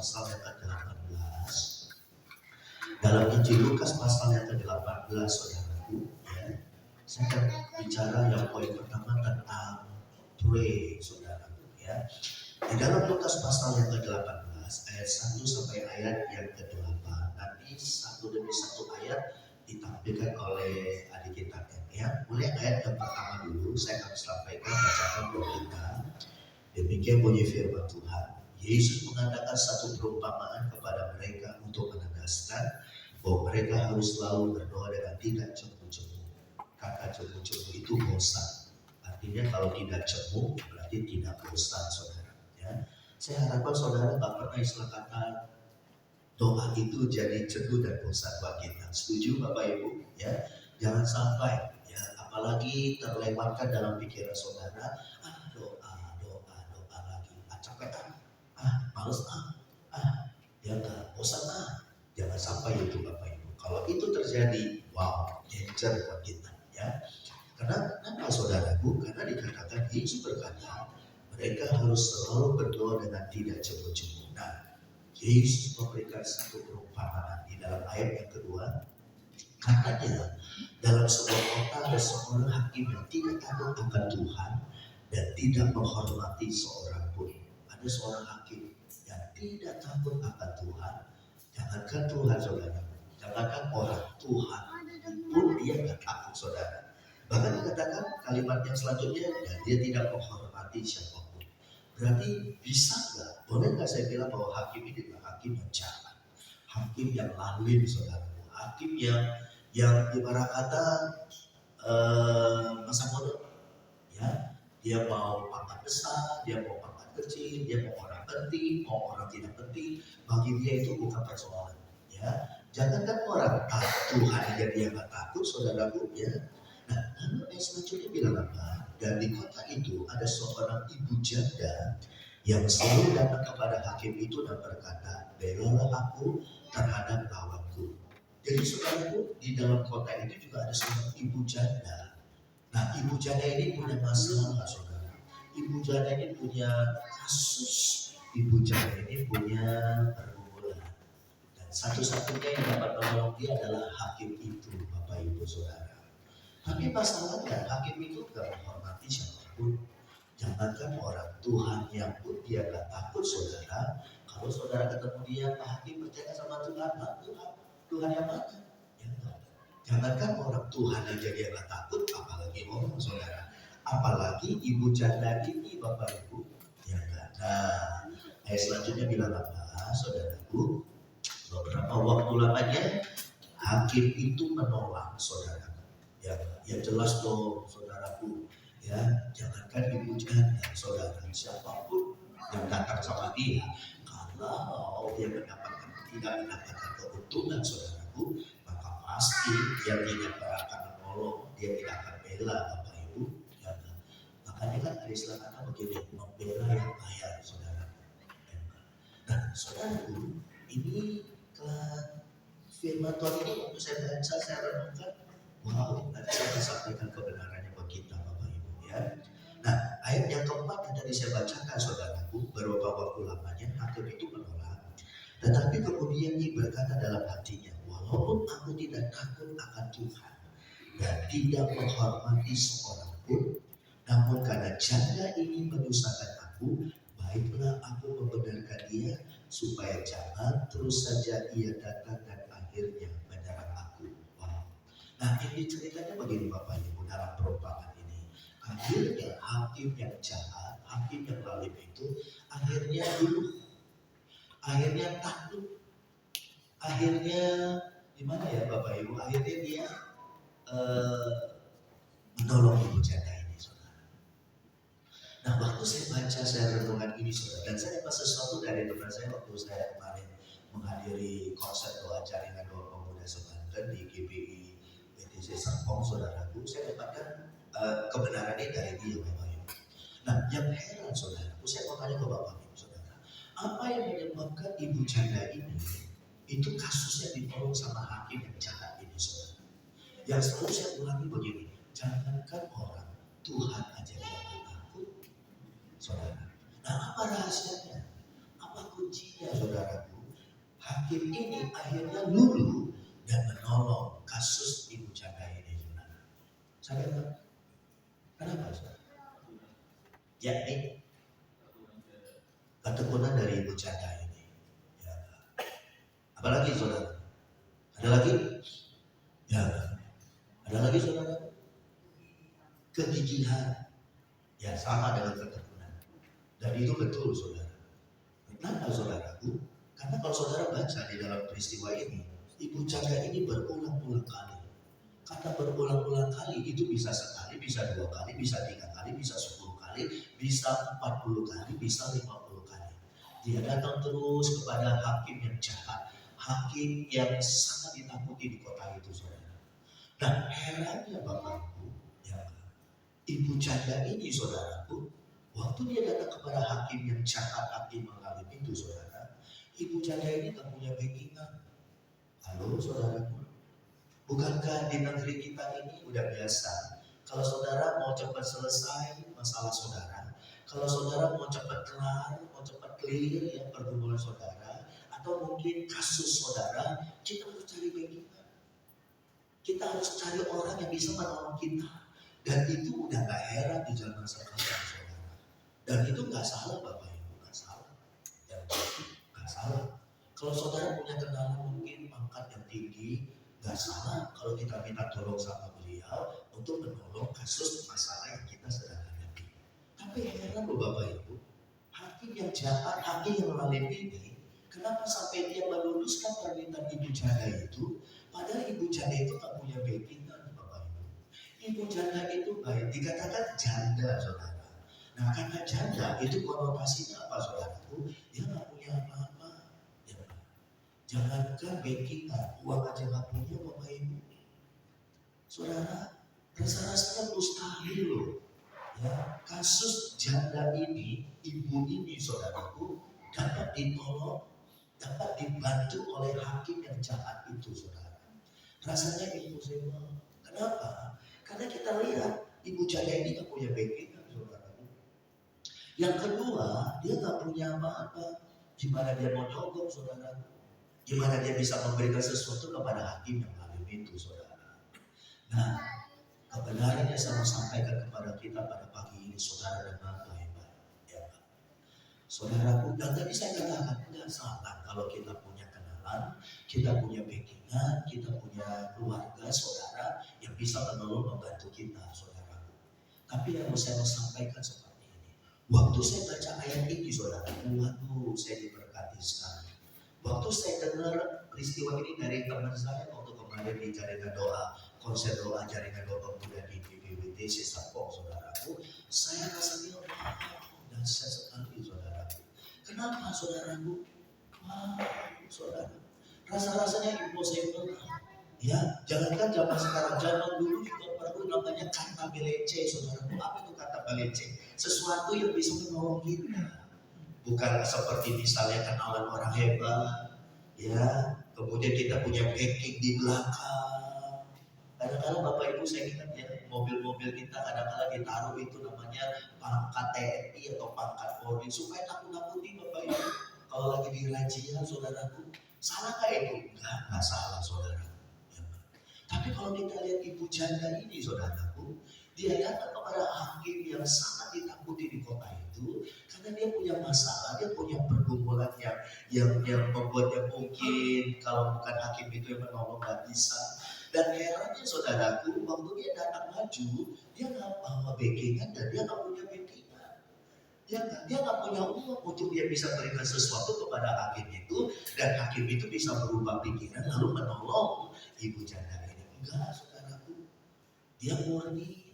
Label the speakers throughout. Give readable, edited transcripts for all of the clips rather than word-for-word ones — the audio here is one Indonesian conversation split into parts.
Speaker 1: pasal yang ke-18. Dalam Injil Lukas pasal yang ke-18, saudaraku, ya, saya akan bicara yang poin pertama tentang pray, saudaraku, ya. Di dalam Lukas pasal yang ke-18 ayat 1 sampai ayat yang ke-8, nanti satu demi satu ayat ditampilkan oleh adik kita, ya. Mulai ayat yang pertama dulu, saya akan sampaikan bacaan buat kita. Demikian bunyi firman Tuhan. Yesus mengatakan satu perumpamaan kepada mereka untuk menegaskan bahwa mereka harus selalu berdoa dengan tidak cemu-cemu. Kata cemu-cemu itu bosan. Artinya kalau tidak cemu berarti tidak bosan, saudara. Ya. Saya harapkan saudara tak pernah istilah kata doa itu jadi jenuh dan bosan buat kita. Setuju Bapak Ibu? Ya, jangan sampai ya, apalagi terlewatkan dalam pikiran saudara, doa lagi, capek males ya enggak, bosan jangan sampai itu Bapak Ibu. Kalau itu terjadi, wow, danger buat kita, ya. Kenapa saudaraku? Karena dikatakan Yesus berkata, mereka harus selalu berdoa dengan tidak cemu-cemu. Nah, Yesus memberikan satu perumpamaan di dalam ayat yang kedua. Katanya, dalam sebuah kota ada seorang hakim yang tidak takut akan Tuhan dan tidak menghormati seorang pun. Ada seorang hakim yang tidak takut akan Tuhan. Jangankan Tuhan, saudara, jangankan orang, Tuhan pun dia tidak takut, saudara. Bahkan dikatakan kalimat yang selanjutnya, dan dia tidak menghormati siapapun. Berarti bisa nggak? Boleh nggak saya bilang bahwa hakim ini adalah hakim yang jahat, hakim yang lalim, saudara, hakim yang ibarat kata masa bodoh, ya. Dia mau pangkat besar, dia mau pangkat kecil, dia mau orang penting, mau orang tidak penting, bagi dia itu bukan persoalan, ya. Jangankan orang Tuhan aja dia nggak takut, saudaraku, ya. Nah, lalu ayat selanjutnya bilang apa? Dan di kota itu ada seorang ibu janda yang selalu datang kepada hakim itu dan berkata, belalah aku terhadap lawanku. Jadi saudaraku, di dalam kota itu juga ada seorang ibu janda. Nah, ibu janda ini punya masalah, saudara. Ibu janda ini punya kasus. Ibu janda ini punya pergumulan. Dan satu-satunya yang dapat menolong dia adalah hakim itu, Bapak Ibu Saudara. Tapi masalahnya hakim itu gak menghormati siapapun. Jangankan orang, Tuhannya pun dia gak takut, saudara. Kalau saudara ketemu dia, Pak Hakim percaya sama Tuhan, Tuhan yang mana? Ya enggak. Jangankan orang, Tuhan aja dia gak takut, apalagi orang, saudara. Apalagi ibu janda ini, Bapak Ibu. Ya enggak. Nah, ayat selanjutnya bilang apa, saudaraku? Beberapa waktu lamanya hakim itu menolak, saudara. Ya jelas dong, saudaraku. Ya, jangankan ibu janda, saudara, siapapun yang datang sama dia, kalau dia tidak mendapatkan keuntungan, saudaraku, maka pasti dia tidak akan menolong, dia tidak akan bela, Bapak Ibu. Ya, makanya kan ada istilah kata begini, membela yang kaya, saudara. Nah, saudaraku, ini firman Tuhan ini waktu saya baca, saya renungkan, wow, nanti saya akan sampaikan kebenarannya bagi kita, Bapak Ibu, ya. Nah, ayat yang keempat yang tadi saya bacakan, saudaraku, beberapa waktu lamanya hakim itu menolak. Tetapi kemudian ia berkata dalam hatinya, walaupun aku tidak takut akan Tuhan dan tidak menghormati seorang pun, namun karena janda ini menyusahkan aku, baiklah aku membenarkan dia supaya jangan terus saja ia datang dan akhirnya menyerang aku. Wow. Nah, ini ceritanya begini Bapak Ibu dalam perumpamaan ini. Akhirnya hakim yang jahat, hakim yang lalim itu akhirnya luluh, akhirnya takut, akhirnya gimana ya Bapak Ibu? Akhirnya dia menolong ibu janda ini, saudara. Nah, waktu saya baca, saya renungan ini, saudara, dan saya dapat sesuatu dari teman saya waktu saya kemarin menghadiri konser doa jaringan doa pemuda Sebanten di GBI BTC Serpong, saudaraku. Saya dapatkan kebenaran ini dari dia, Bapak Ibu. Nah, yang heran, saudaraku, saya mau tanya ke Bapak Ibu, saudara, apa yang menyebabkan ibu janda ini itu kasusnya ditolong sama hakim yang jahat ini, saudara? Yang selalu saya ulangi begini, jangankan orang, Tuhan aja yang takut, saudara. Nah, apa rahasianya? Apa kuncinya, saudara? saudaraku, hakim ini akhirnya luluh dan menolong kasus ibu janda ini. Sadar nggak? Kenapa saudara? Yakni ketekunan dari ibu janda ini. Ya. Apalagi saudara? Ada lagi? Ya. Ada lagi saudara? Kegigihan. Ya, sama dengan ketekunan. Dan itu betul saudara. Kenapa saudaraku? Karena kalau saudara baca di dalam peristiwa ini, ibu janda ini berulang-ulang kali. Kata berulang-ulang kali itu bisa sekali, bisa 2 kali, bisa 3 kali, bisa 10 kali, bisa 40 kali, bisa 50 kali. Dia datang terus kepada hakim yang jahat, hakim yang sangat ditakuti di kota itu saudara. Dan herannya Bapak Ibu, ya, ibu janda ini saudaraku, waktu dia datang kepada hakim yang jahat, hakim mengalim itu saudara, ibu janda ini tak punya backingan. Halo saudaraku, bukankah di negeri kita ini udah biasa? Kalau saudara mau cepat selesai masalah saudara, kalau saudara mau cepat kelar, mau cepat clear ya pergumulan saudara, atau mungkin kasus saudara, kita harus cari backingan. Kita harus cari orang yang bisa menolong kita. Dan itu udah gak heran di zaman sekarang saudara. Dan itu gak salah Bapak Ibu, gak salah. Ya, gak salah. Kalau saudara punya kenalan mungkin pangkat yang tinggi, gak salah kalau kita minta tolong sama beliau untuk menolong kasus masalah yang kita sedang hadapi. Tapi heran loh Bapak Ibu, hakim yang jahat, hakim yang zalim ini, kenapa sampai dia meluluskan permintaan ibu janda itu, padahal ibu janda itu tak punya backingan Bapak Ibu. Ibu janda itu baik, dikatakan janda saudara. Nah kata janda itu konotasinya apa saudaraku? Dia gak punya apa-apa. Jangankan backingan, uang aja gak punya Bapak Ibu. Saudara, rasa-rasanya mustahil loh. Ya, kasus janda ini, ibu ini saudaraku, dapat ditolong, dapat dibantu oleh hakim yang jahat itu saudara. Rasanya impossible. Kenapa? Karena kita lihat ibu janda ini gak punya backingan saudaraku. Yang kedua, dia gak punya apa-apa. Gimana dia mau nyogok saudara? Gimana dia bisa memberikan sesuatu kepada hakim yang zalim itu saudara? Nah, kebenaran yang saya sampaikan kepada kita pada pagi ini saudara dan bapak-bapak, ya, saudaraku, dan tadi saya katakan tidak salah kalau kita punya kenalan, kita punya backingan, kita punya keluarga saudara yang bisa menolong membantu kita saudaraku. Tapi yang mau saya sampaikan seperti ini, waktu saya baca ayat ini saudara, waduh saya diberkati sekali. Waktu saya dengar peristiwa ini dari teman saya waktu kemarin di jaringan doa, konser doa jaringan doa pemuda di BPWT Sesapok saudaraku, saya rasanya wow, dahsyat sekali saudaraku. Kenapa saudaraku? Wow, saudara, rasa-rasanya impossible. Ya, jangankan zaman sekarang, zaman dulu juga perlu namanya kata belece saudaraku. Apa itu kata belece? Sesuatu yang bisa menolong kita. Bukan seperti misalnya kenalan orang hebat, ya, kemudian kita punya backing di belakang. Kadang-kadang Bapak Ibu saya ingat ya, mobil-mobil kita kadang-kadang ditaruh itu namanya pangkat TNI atau pangkat Polri supaya takut-takuti Bapak Ibu. Kalau lagi di razia saudaraku, salah nggak itu? Nggak salah saudara. Ya. Tapi kalau kita lihat ibu janda ini saudaraku, dia datang kepada hakim yang sangat ditakuti di kota itu karena dia punya masalah, dia punya pergumulan yang membuatnya mungkin kalau bukan hakim itu yang menolong nggak bisa. Dan herannya saudaraku, waktu dia datang maju, dia nggak bawa backingan dan dia nggak punya backingan. Dia nggak punya uang untuk dia bisa berikan sesuatu kepada hakim itu dan hakim itu bisa berubah pikiran lalu menolong ibu janda ini. Enggak saudaraku, dia murni.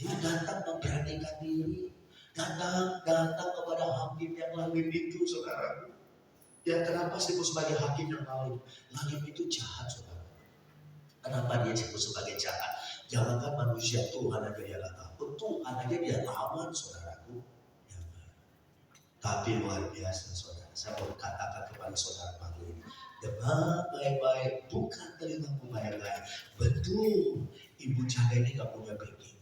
Speaker 1: Dia datang memberanikan diri, datang kepada hakim yang zalim itu, saudara. Ya kenapa disebut sebagai hakim yang zalim? Zalim itu jahat, saudara. Kenapa dia disebut sebagai jahat? Jangankan manusia, Tuhan aja dia gak takut, Tuhan aja dia lawan, saudaraku. Ya, tapi luar biasa, saudara. Saya mau katakan kepada saudara pagi ini, dengar baik-baik, bukan telingamu baik-baik. Betul, ibu janda ini gak punya backing.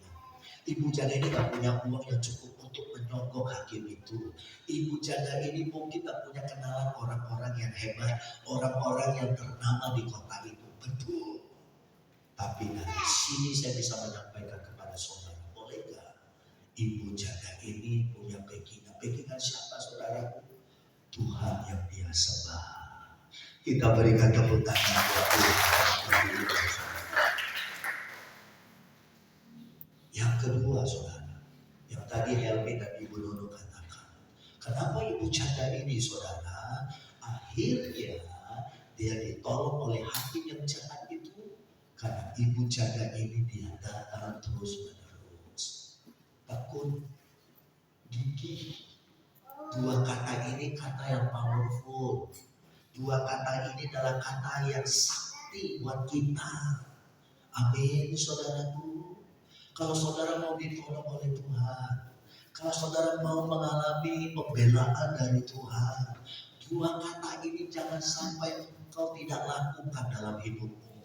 Speaker 1: Ibu janda ini gak punya uang yang cukup untuk untuk menyogok hakim itu. Ibu janda ini mungkin tak punya kenalan orang-orang yang hebat, orang-orang yang ternama di kota itu. Betul. Tapi dari sini saya bisa menyampaikan kepada saudara, boleh gak ibu janda ini punya backingan? Backingan siapa saudaraku? Tuhan yang dia sembah. Kita berikan tepuk tangan buat Tuhan. Yang kedua saudara, yang tadi Helmi dan Ibu Nunu katakan, kenapa ibu janda ini saudara akhirnya dia ditolong oleh hakim yang jahat itu? Karena ibu janda ini dia datang terus menerus, tekun, gigih. Dua kata ini kata yang powerful. Dua kata ini adalah kata yang sakti buat kita. Amin saudaraku. Kalau saudara mau ditolong oleh Tuhan, kalau saudara mau mengalami pembelaan dari Tuhan, dua kata ini jangan sampai engkau tidak lakukan dalam hidupmu.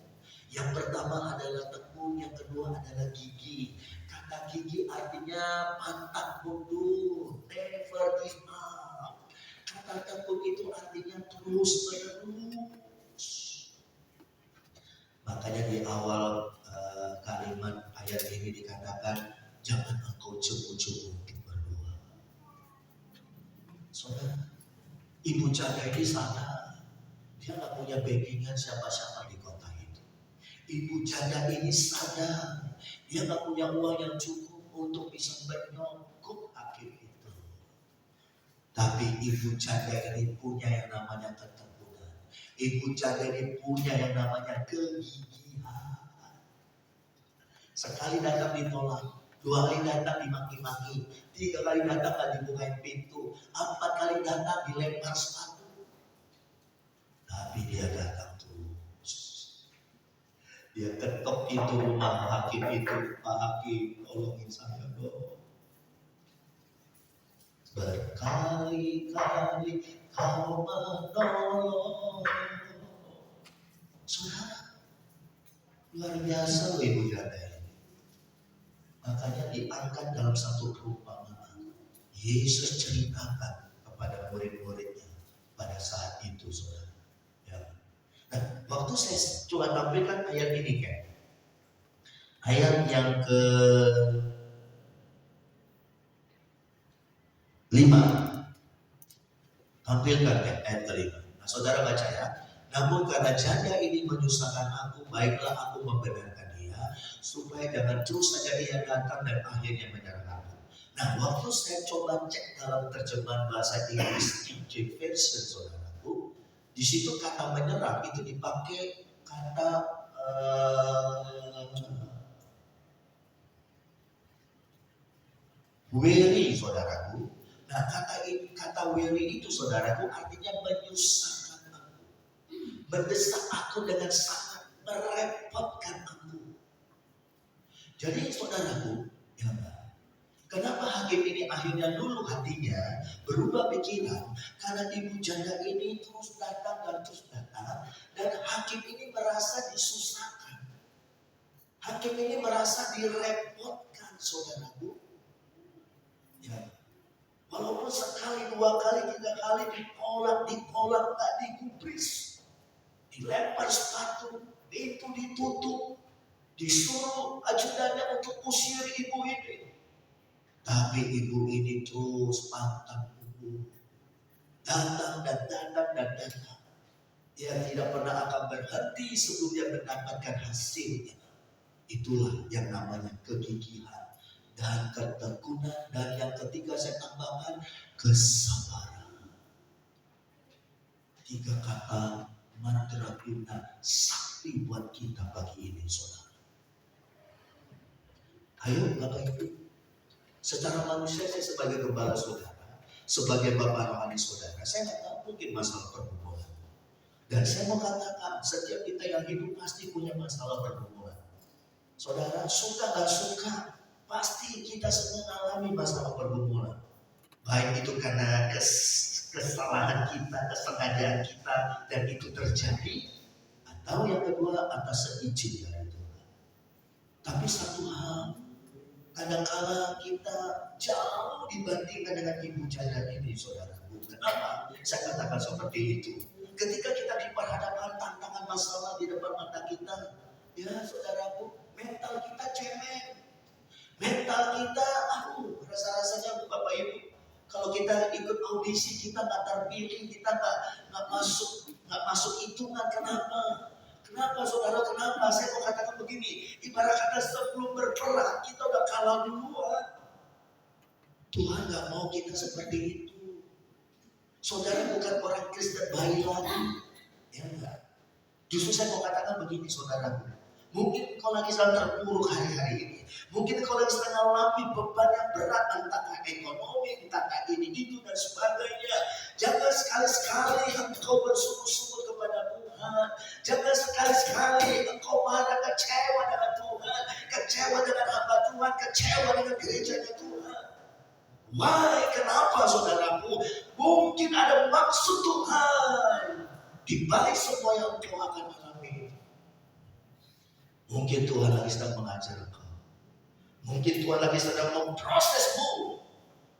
Speaker 1: Yang pertama adalah tekun, yang kedua adalah gigih. Kata gigih artinya pantang mundur, never give up. Kata tekun itu artinya terus menerus. Makanya di awal kalimat ayat ini dikatakan, jangan engkau cemu-cemu untuk berdoa. Saudara, ibu janda ini sadar dia nggak punya backingan siapa-siapa di kota itu. Ibu janda ini sadar dia nggak punya uang yang cukup untuk bisa menyogok hakim itu. Tapi ibu janda ini punya yang namanya ketekunan. Ibu janda ini punya yang namanya kegigihan. Sekali datang ditolak, dua kali datang dimaki-maki, tiga kali datang gak dibukain pintu, 4 kali datang dilempar sepatu. Tapi dia datang terus. Dia ketok pintu rumah hakim itu, Pak Hakim tolongin saya dong. Berkali-kali kau menolong. Saudara, luar biasa loh ibu janda ini. Makanya diangkat dalam satu perumpamaan. Yesus ceritakan kepada murid-muridnya pada saat itu, saudara. Ya. Nah, waktu saya coba tampilkan ayat ini kan, ayat yang ke-5, tampilkan kan ayat ke-5. Nah, saudara baca ya. Namun karena janda ini menyusahkan aku, baiklah aku membenarkan dia, supaya jangan terus saja ia datang dan akhirnya menyerang aku. Nah, waktu saya coba cek dalam terjemahan bahasa Inggris King James Version, saudaraku, di situ kata menyerang itu dipakai kata weary, saudaraku. Nah, kata weary itu, saudaraku, artinya menyusahkan aku, mendesak aku dengan sangat, merepotkan aku. Jadi saudaraku, ya, kenapa hakim ini akhirnya luluh hatinya, berubah pikiran? Karena ibu janda ini terus datang dan terus datang, dan hakim ini merasa disusahkan. Hakim ini merasa direpotkan, saudaraku. Ya. Walaupun sekali, dua kali, tiga kali ditolak, gak digubris, dilempar sepatu, pintu ditutup, disuruh ajudannya untuk usir ibu ini. Tapi ibu ini terus pantang mundur, datang dan datang dan datang. Dia tidak pernah akan berhenti sebelum dia mendapatkan hasilnya. Itulah yang namanya kegigihan dan ketekunan, dan yang ketiga saya tambahkan kesabaran. 3 kata mandraguna sakti buat kita pagi ini, saudara. Ayo Bapak Ibu, secara manusia saya sebagai gembala saudara, sebagai bapak rohani saudara, saya nggak tahu mungkin masalah pergumulan. Dan saya mau katakan, setiap kita yang hidup pasti punya masalah pergumulan. Saudara, suka nggak suka, pasti kita semua mengalami masalah pergumulan. Baik itu karena kesalahan kita, kesengajaan kita, dan itu terjadi, atau yang kedua atas seizin dari Tuhan. Tapi satu hal, Kadang-kala kita jauh dibandingkan dengan ibu janda ini, saudaraku. Kenapa saya katakan seperti itu? Ketika kita diperhadapkan tantangan masalah di depan mata kita, ya saudaraku, mental kita cemeng. Mental kita, rasa-rasanya Bapak Ibu, kalau kita ikut audisi kita nggak terpilih, kita nggak masuk hitungan. Kenapa saudara? Kenapa? Saya mau katakan begini, ibarat kata sebelum berperang kita udah kalah duluan. Tuhan nggak mau kita seperti itu. Saudara bukan orang Kristen baik lagi, ya enggak. Justru saya mau katakan begini, saudara. Mungkin kau lagi sedang terpuruk hari-hari ini. Mungkin kau lagi sedang mengalami beban yang berat, entah ekonomi, entah ini, itu dan sebagainya. Jangan sekali-sekali engkau bersungut-sungut kepada Tuhan. Jangan sekali-sekali engkau marah, kecewa dengan Tuhan, kecewa dengan hamba Tuhan, kecewa dengan gerejanya Tuhan. Why? Kenapa saudaraku? Mungkin ada maksud Tuhan di balik semua yang engkau akan alami. Mungkin Tuhan lagi sedang mengajar engkau. Mungkin Tuhan lagi sedang memprosesmu.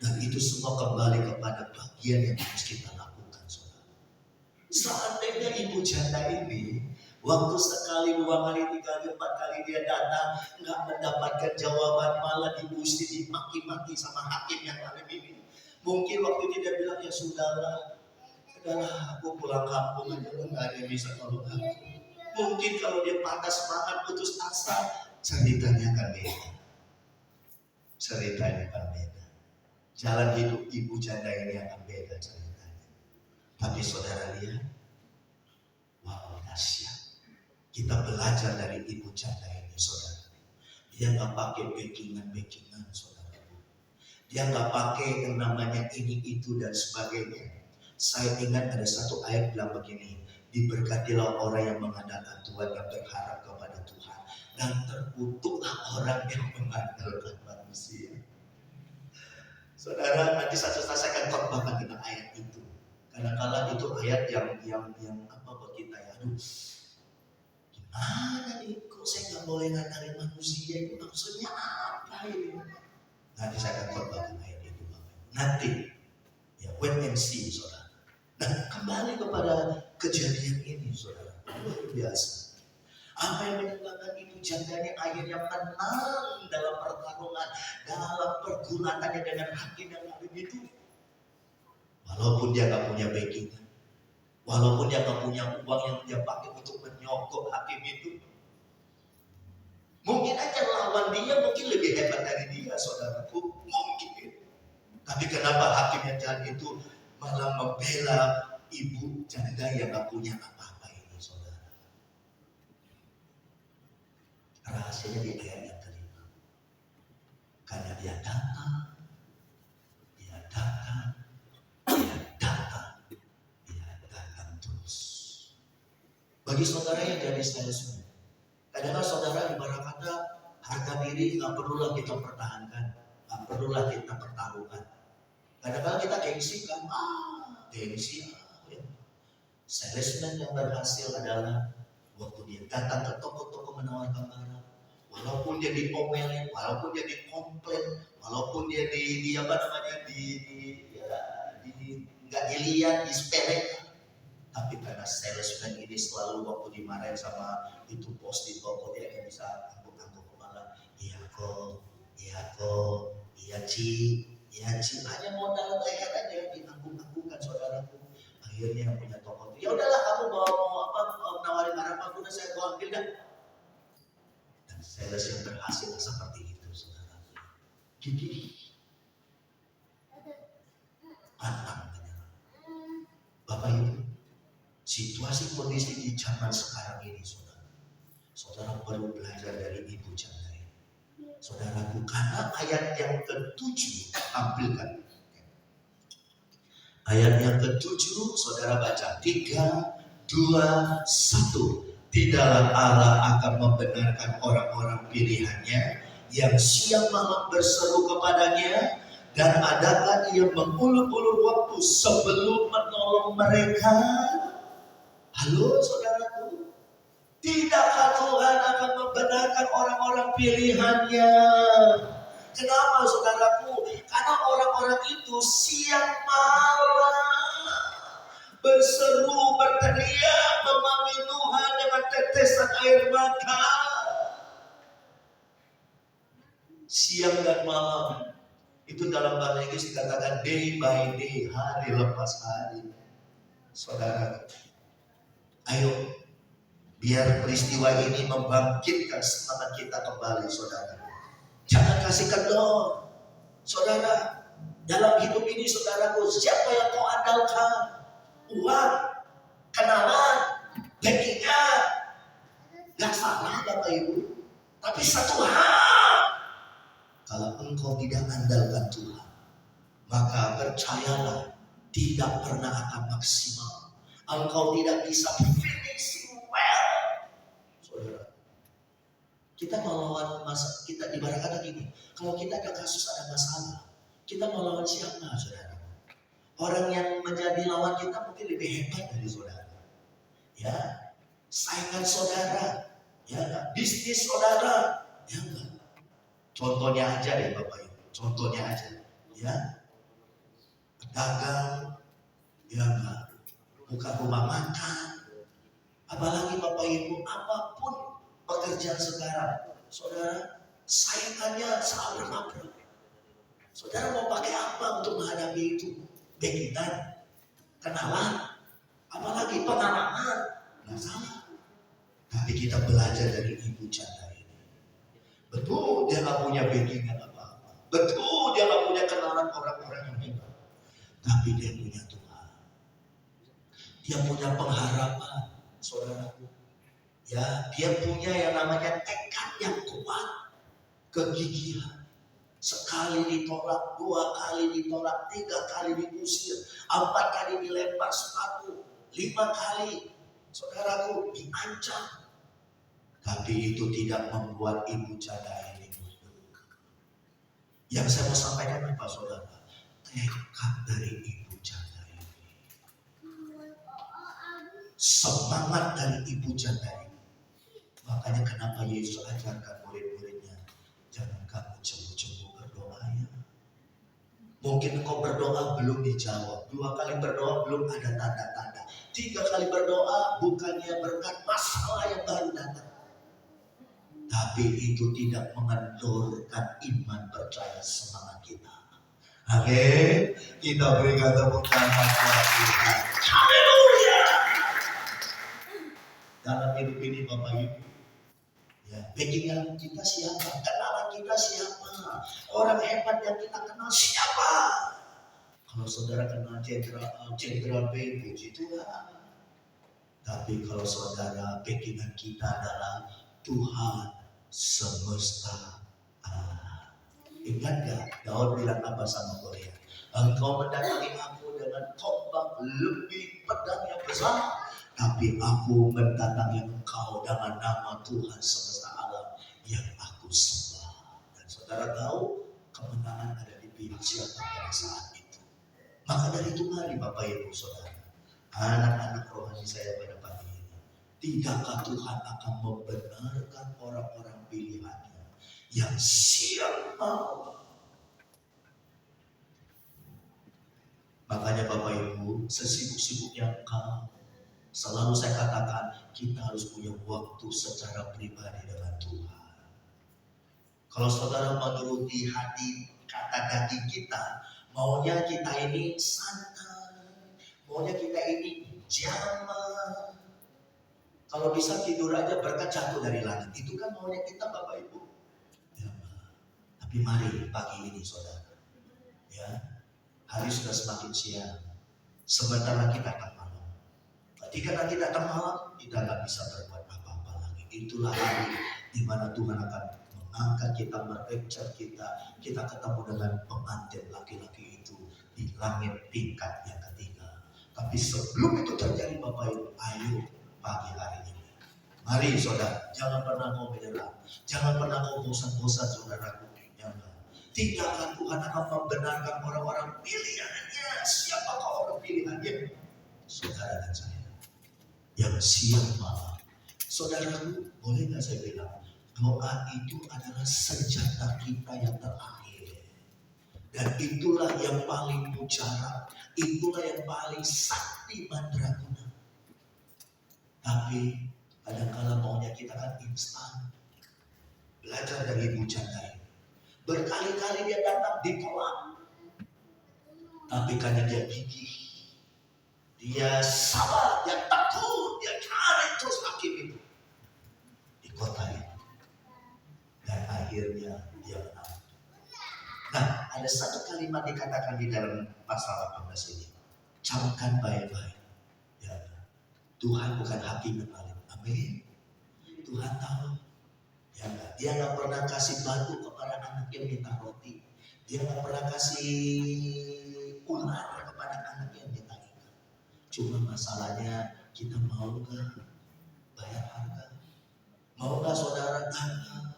Speaker 1: Dan itu semua kembali kepada bagian yang harus kita lakukan, saudara. Seandainya ibu janda ini, waktu sekali, 2 kali, 3 kali, 4 kali dia datang, nggak mendapatkan jawaban, malah dimusti, dimaki-maki sama hakim yang ada ini. Mungkin waktu itu dia bilang, ya sudahlah, aku pulang kampung aja, nggak ada yang bisa tolong aku. Mungkin kalau dia patah semangat, putus asa, ceritanya akan beda. Ceritanya akan beda. Jalan hidup ibu janda ini akan beda ceritanya. Tapi saudara lihat, wow dahsyat. Kita belajar dari ibu janda ini, saudara. Dia nggak pakai backingan, saudara. Dia nggak pakai yang namanya ini, itu dan sebagainya. Saya ingat ada satu ayat bilang begini. Diberkatilah orang yang mengandalkan Tuhan, yang berharap kepada Tuhan, dan terkutuklah orang yang mengandalkan manusia. Saudara, nanti saya akan khotbahkan tentang ayat itu. Kadang-kadang itu ayat yang apa buat kita ya? Aduh, gimana nih? Kok saya nggak boleh ngandalin manusia? Itu maksudnya apa ini? Nanti saya akan khotbahkan ayat itu, Bapak. Nanti, ya wait and see, saudara. Nah, kembali kepada kejadian ini, saudara, luar biasa. Apa yang menyebabkan ibu janda ini akhirnya menang dalam pertarungan, dalam pergulatannya dengan hakim yang ada itu. Walaupun dia nggak punya backing, walaupun dia nggak punya uang yang dia pakai untuk menyogok hakim itu, mungkin aja lawan dia mungkin lebih hebat dari dia, saudaraku, mungkin. Tapi kenapa hakim yang jahat itu malah membela ibu janda yang gak punya apa-apa ini, saudara? Rahasianya di ayat yang kelima. Karena dia datang terus. Bagi saudara yang jadi salesman, kadang-kadang saudara ibarat kata harga diri gak perlulah kita pertahankan, gak perlulah kita pertaruhkan. Kadang-kadang kita gengsi kan, gengsi. Salesman yang berhasil adalah waktu dia datang ke toko-toko menawarkan barang, walaupun dia diomelin, walaupun dia dikomplain, walaupun dia nggak dilihat, disepelekan, tapi karena salesman ini selalu waktu dimarahin sama itu bos di toko, dia akan bisa angguk-angguk kepala, iya Ci, hanya modal leher aja diangguk-anggukkan, saudaraku. Akhirnya yang punya toko itu, ya udahlah kamu mau nawarin barang apa udah saya ambil dah. Dan sales yang berhasil seperti itu, saudaraku. Gigi, pantang menyerah. Bapak Ibu, situasi kondisi di zaman sekarang ini, saudara perlu belajar dari ibu janda ini. Saudaraku, karena ayat yang ke-7 tampilkan. Ayat yang ke-7, saudara baca 3, 2, 1. Tidaklah Allah akan membenarkan orang-orang pilihannya yang siang malam berseru kepadanya, dan adakah ia mengulur-ulur waktu sebelum menolong mereka? Halo saudaraku, tidakkah Tuhan akan membenarkan orang-orang pilihannya Kenapa saudaraku? Karena orang-orang itu siang malam berseru, berteriak, memanggil Tuhan dengan tetesan air mata. Siang dan malam. Itu dalam bahasa Inggris dikatakan day by day, hari lepas hari. Saudara, ayo biar peristiwa ini membangkitkan semangat kita kembali, saudara. Jangan kasih kendor, saudara. Dalam hidup ini, saudaraku, siapa yang kau andalkan? Uang, kenalan, backingan, gak salah Bapak Ibu. Tapi satu hal, kalau engkau tidak andalkan Tuhan, maka percayalah tidak pernah akan maksimal. Engkau tidak bisa finishing well. Saudara, kita melawan masa, kita ibaratkan gini, kalau kita ada kasus, ada masalah, kita melawan siapa, saudara? Orang yang menjadi lawan kita mungkin lebih hebat dari saudara. Ya, saingan saudara, ya, bisnis saudara, ya enggak. Contohnya aja deh Bapak Ibu, contohnya aja, ya, dagang, ya enggak, buka rumah makan, apalagi Bapak Ibu, apapun pekerjaan sekarang, saudara, saingannya saling nabrak. Saudara mau pakai apa untuk menghadapi itu? Backingan, kenalan, apalagi pengalaman, nggak salah. Tapi kita belajar dari ibu janda ini. Betul dia nggak punya backingan apa-apa. Betul dia nggak punya kenalan orang-orang yang hebat. Tapi dia punya Tuhan. Dia punya pengharapan, saudaraku. Ya, dia punya yang namanya tekad yang kuat, kegigihan. Sekali ditolak, 2 kali ditolak, 3 kali diusir, 4 kali dilempar sepatu, 5 kali, saudaraku, diancam. Tapi itu tidak membuat ibu janda ini mundur. Yang saya mau sampaikan apa, saudara? Tekad dari ibu janda ini, semangat dari ibu janda ini. Makanya kenapa Yesus ajarkan murid-muridnya, jangan kamu cemburu-cemburu berdoa ya. Mungkin engkau berdoa belum dijawab, 2 kali berdoa belum ada tanda-tanda, 3 kali berdoa bukannya berkat, masalah yang baru datang. Tapi itu tidak mengendorkan iman, percaya, semangat kita. Amin. Kita berikan tepuk tangan buat Tuhan. Haleluya. Dalam hidup ini Bapak Ibu, ya, backingan kita siapa? Kenalan kita siapa? Orang hebat yang kita kenal siapa? Kalau saudara kenal Jenderal B, puji Tuhan. Tapi kalau saudara, backingan kita adalah Tuhan semesta alam. Ingat gak? Daud bilang apa sama Goliat? Engkau mendatangi aku dengan tombak lebih pedang yang besar, tapi aku mendatangi engkau dengan nama Tuhan semesta alam yang aku sembah. Dan saudara tahu kemenangan ada di pihak siapa pada saat itu. Maka dari itu mari Bapak Ibu Saudara, anak-anak rohani saya pada pagi ini, tidakkah Tuhan akan membenarkan orang-orang pilihannya yang siang malam? Makanya Bapak Ibu, sesibuk-sibuknya engkau, selalu saya katakan, kita harus punya waktu secara pribadi dengan Tuhan. Kalau saudara menuruti hati kata daging kita, maunya kita ini santai, maunya kita ini jaman. Kalau bisa tidur aja berkat jatuh dari langit, itu kan maunya kita Bapak Ibu. Ya, tapi mari pagi ini saudara, ya, hari sudah semakin siang, sebentar lagi datang malam. Ketika nanti datang malam, kita nggak bisa berbuat apa-apa lagi. Itulah hari di mana Tuhan akan mengangkat kita, merecap kita. Kita ketemu dengan pengantin laki-laki itu di langit tingkat yang ketiga. Tapi sebelum itu terjadi Bapak Ibu, ayo pagi hari ini, mari saudara, jangan pernah mau menyerah, jangan pernah mau bosan-bosan saudaraku. Tidakkah Tuhan akan membenarkan orang-orang pilihannya? Siapakah orang pilihannya? Saudara dan saya yang siang malam. Saudaraku, boleh gak saya bilang, doa itu adalah senjata kita yang terakhir. Dan itulah yang paling mujarab, itulah yang paling sakti mandraguna. Tapi kadang-kala maunya kita kan instan. Belajar dari Ibu Janda ini. Berkali-kali dia datang ditolak. Tapi karena dia gigih, dia sabar, dia takut, dia cari terus hakim itu di kota itu. Dan akhirnya dia menang. Nah, ada satu kalimat dikatakan di dalam pasal 18 ini. Camkan baik-baik. Ya, Tuhan bukan hakim yang paling. Amin. Tuhan tahu. Ya, dia nggak pernah kasih batu kepada anak yang minta roti. Dia nggak pernah kasih ular kepada anak yang minta ikan. Cuma masalahnya kita mau nggak bayar harga? Mau nggak saudara tanya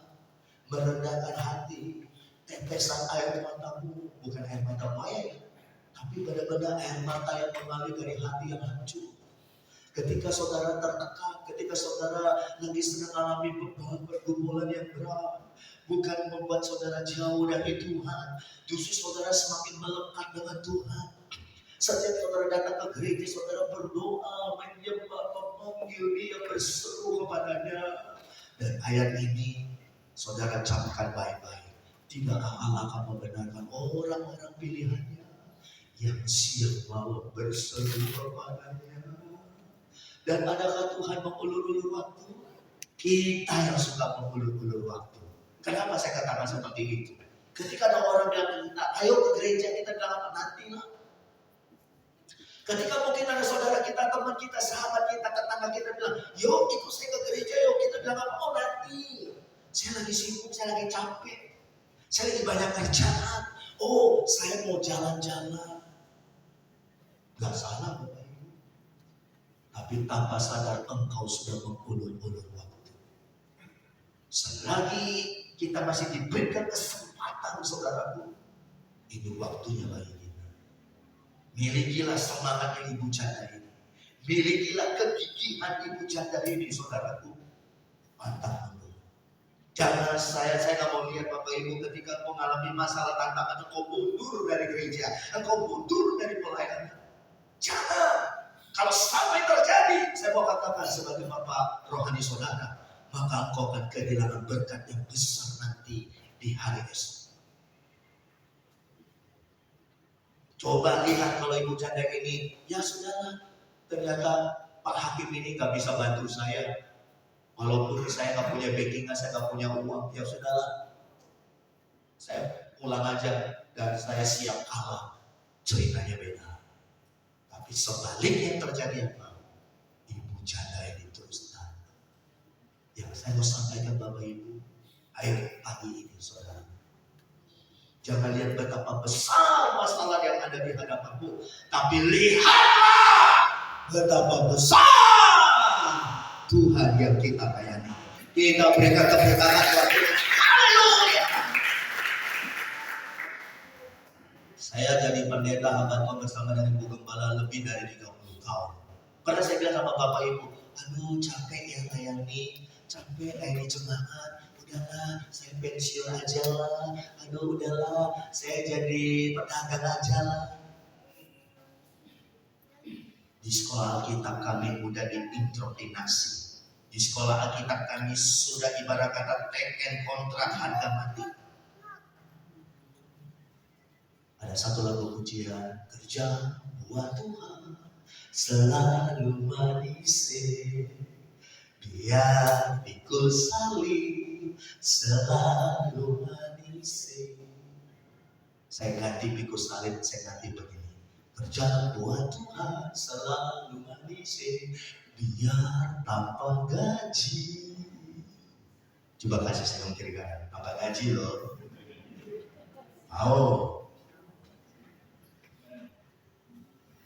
Speaker 1: merendahkan hati, tetesan air matamu, bukan air mata maya, tapi benar-benar air mata yang mengalir dari hati yang hancur. Ketika saudara tertekan, ketika saudara lagi sedang mengalami beban pergumulan yang berat, bukan membuat saudara jauh dari Tuhan, justru saudara semakin melekat dengan Tuhan. Setiap saudara datang ke gereja, saudara berdoa, menyembah, memanggil Dia, berseru kepadanya. Dan ayat ini saudara camkan baik-baik. Tidakkah Allah akan membenarkan orang-orang pilihannya yang siap mau berseru kepadanya? Dan adakah Tuhan mengulur-ulur waktu? Kita yang suka mengulur-ulur waktu. Kenapa saya katakan seperti itu? Ketika ada orang yang minta, ayo ke gereja, kita bilang nantilah. Ketika mungkin ada saudara kita, teman kita, sahabat kita, tetangga kita bilang, yuk ikut saya ke gereja, yuk kita bilang apa? Oh nanti, saya lagi sibuk, saya lagi capek, saya lagi banyak kerjaan. Oh saya mau jalan-jalan. Gak salah Bapak Ibu. Tapi tanpa sadar engkau sudah mengulur-ulur waktu. Selagi kita masih diberikan kesempatan saudaraku, ini waktunya bagi kita. Milikilah semangat Ibu Janda ini. Milikilah kegigihan Ibu Janda ini saudaraku. Mantap dulu. Jangan saya nggak mau lihat Bapak Ibu ketika mengalami masalah tantangan engkau mundur dari gereja, engkau mundur dari pelayanan. Jangan. Kalau sampai terjadi, saya mau katakan sebagai Bapak rohani saudara, maka engkau akan kehilangan berkat yang besar nanti di hari esok. Coba lihat kalau Ibu Janda ini, ya sudahlah, ternyata Pak Hakim ini nggak bisa bantu saya. Walaupun saya nggak punya backing, saya nggak punya uang, ya sudahlah, saya pulang aja dan saya siap kalah. Ceritanya beda. Tapi sebaliknya terjadi apa? Ibu Janda ini terus datang. Yang saya mau sampaikan Bapak Ibu, ayo pagi ini saudara, jangan lihat betapa besar masalah yang ada di hadapanmu, tapi lihatlah betapa besar Tuhan yang kita layani. Kita berikan tepuk tangan buat Tuhan. Haleluya. Saya jadi pendeta hamba Tuhan bersama dengan Ibu Gembala lebih dari 30 tahun. Pernah saya bilang sama Bapak Ibu, aduh capek ya layani, capek layani jemaat, udahlah saya pensiun aja lah, aduh udahlah saya jadi pedagang aja lah. Di sekolah Alkitab kami udah diindoktrinasi. Di sekolah Alkitab kami sudah ibarat kata teken kontrak harga mati. Ada satu lagu pujian, kerja buat Tuhan selalu manis, biar pikul salib selalu manis. Saya ganti pikul salib, saya ganti begini, kerja buat Tuhan selalu manis, biar tanpa gaji. Coba kasih senyum kiri kanan, tanpa gaji loh. Mau?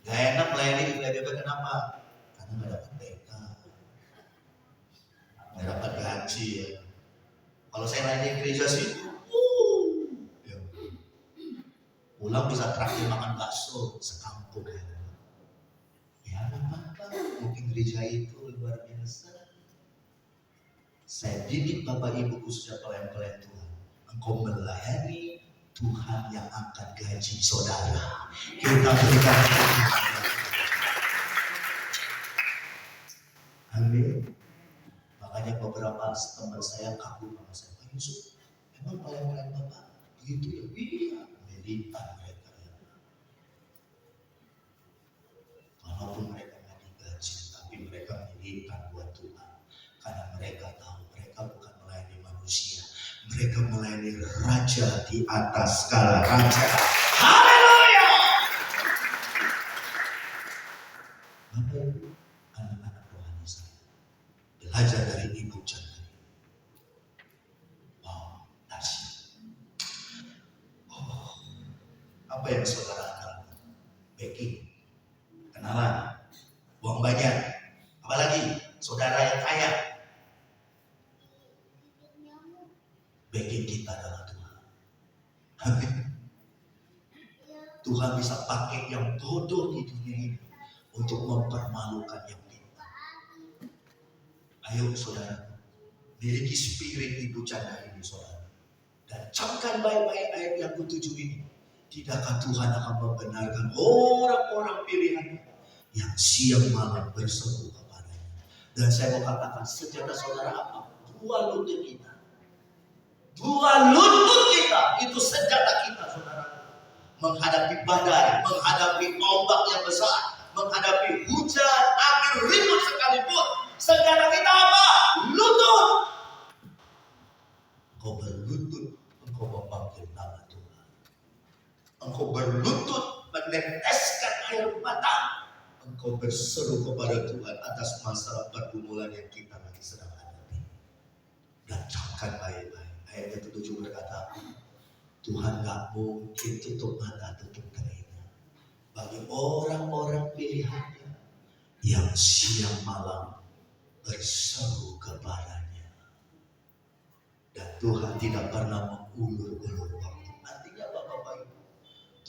Speaker 1: Gak enak melayani di gereja, kenapa? Karena gak dapat BK, gak dapat gaji ya. Kalau saya layani di gereja sih, ya. Pulang bisa traktir makan bakso sekampung ya. Ya apa-apa, mungkin gereja itu luar biasa. Saya didik Bapak Ibu khususnya pelayan-pelayan Tuhan. Engkau melayani Tuhan yang akan gaji saudara. Kita berikan amin. Makanya beberapa teman saya kaku sama saya, Pak Yusuf, emang pelayanan Bapak begitu ya? Iya, militan mereka ya. Walaupun mereka nggak digaji, tapi mereka militan buat Tuhan. Karena mereka tahu mereka bukan melayani manusia, mereka melayani Raja di atas segala raja. Haleluya! Bapak Ibu, anak-anak rohani saya, belajar dari Ibu Chandra. Wow, dahsyat. Oh, apa yang saudara alami? Becky, kenalan, uang banyak, apalagi saudara yang kaya. Backing kita adalah Tuhan. Amin. Tuhan bisa pakai yang bodoh di dunia ini untuk mempermalukan yang pintar. Ayo saudara, miliki spirit Ibu Chandra ini saudara. Dan camkan baik-baik ayat yang ke-7 ini. Tidakkah Tuhan akan membenarkan orang-orang pilihannya yang siang malam berseru kepadanya. Dan saya mau katakan, senjata saudara apa? Dua lutut kita. Dua lutut kita, itu senjata kita saudara. Menghadapi badai, menghadapi ombak yang besar, menghadapi hujan, angin ribut sekalipun. Senjata kita apa? Lutut. Engkau berlutut, engkau memanggil nama Tuhan. Engkau berlutut meneteskan air mata. Engkau berseru kepada Tuhan atas masalah pergumulan yang kita lagi sedang hadapi. Dan camkan baik-baik. Ayat yang ke-7 berkata, Tuhan gak mungkin tutup mata, tutup telinga bagi orang-orang pilihannya yang siang malam berseru kepadanya. Dan Tuhan tidak pernah mengulur-ulur waktu. Artinya apa Bapak Ibu?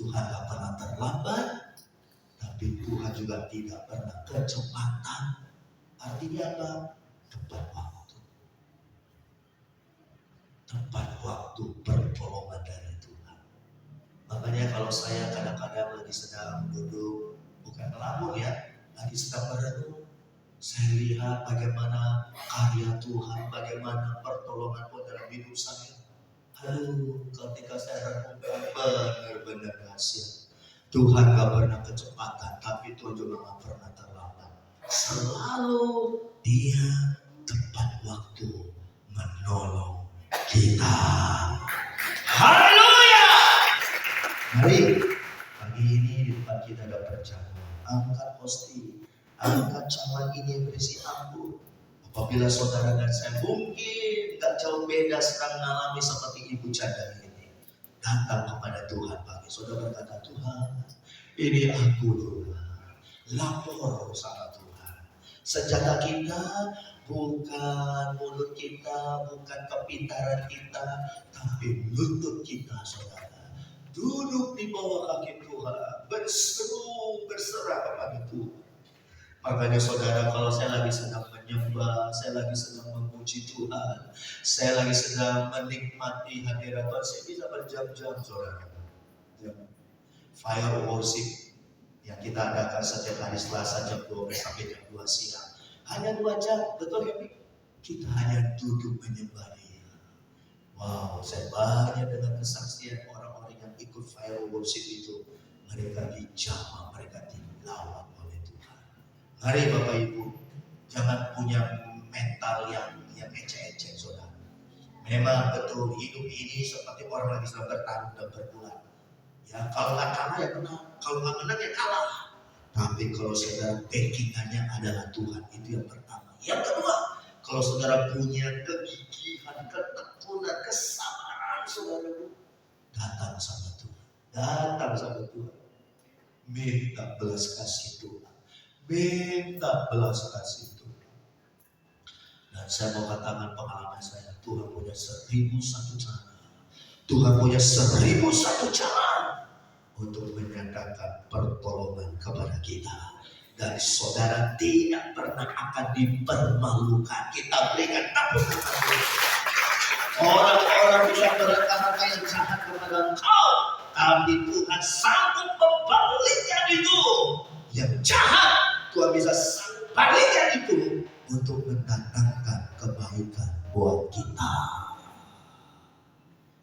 Speaker 1: Tuhan gak pernah terlambat, tapi Tuhan juga tidak pernah kecepatan. Artinya apa? Tepat waktu. Tepat waktu pertolongan dari Tuhan. Makanya kalau saya kadang-kadang lagi sedang duduk, bukan melamun ya, lagi sedang merenung, saya lihat bagaimana karya Tuhan, bagaimana pertolongan Tuhan dalam hidup saya. Aduh, ketika saya renungkan benar-benar dahsyat. Tuhan gak pernah kecepatan, tapi Tuhan juga gak pernah terlambat. Selalu Dia tepat waktu menolong kita. Haleluya. Mari pagi ini di depan kita ada perjamuan. Angkat hosti, angkat cawan ini yang berisi anggur. Apabila saudara dan saya mungkin gak jauh beda sedang mengalami seperti Ibu Chandra ini, datang kepada Tuhan pagi. Saudara berkata, Tuhan, ini aku Tuhan, lapor sama Tuhan. Senjata kita bukan mulut kita, bukan kepintaran kita, tapi lutut kita saudara. Duduk di bawah kaki Tuhan, berseru, berserah kepada Tuhan. Makanya saudara, kalau saya lagi sedang menyembah, saya lagi sedang memuji Tuhan, saya lagi sedang menikmati hadirat Tuhan, saya bisa berjam-jam saudara. Fire worship yang kita adakan setiap hari Selasa jam 12 sampai jam 2 siang. Hanya 2 jam, betul ya? Kita hanya duduk menyembah Dia. Wow, saya banyak dengan kesaksian orang-orang yang ikut fire worship itu. Mereka dijamah, mereka dilawat oleh Tuhan. Mari Bapak Ibu, jangan punya mental yang ecek-ecek saudara. Memang betul hidup ini seperti orang lagi sedang bertarung dan bergulat. Ya, kalau nggak kalah ya menang, kalau nggak menang ya kalah. Tapi kalau saudara backingannya adalah Tuhan, itu yang pertama. Yang kedua, kalau saudara punya kegigihan, ketekunan, kesabaran saudara, datang sama Tuhan. Datang sama Tuhan. Minta belas kasih Tuhan. Minta belas kasih Tuhan. Dan saya mau katakan pengalaman saya, Tuhan punya 1001 cara. Tuhan punya 1001 cara untuk menyatakan pertolongan kepada kita. Dan saudara tidak pernah akan dipermalukan. Kita berikan tepuk tangan. Orang-orang bisa berkata yang jahat kepada engkau, tapi Tuhan sanggup membalikkan itu. Yang jahat, Tuhan bisa sanggup balikkan itu untuk mendatangkan kebaikan buat kita.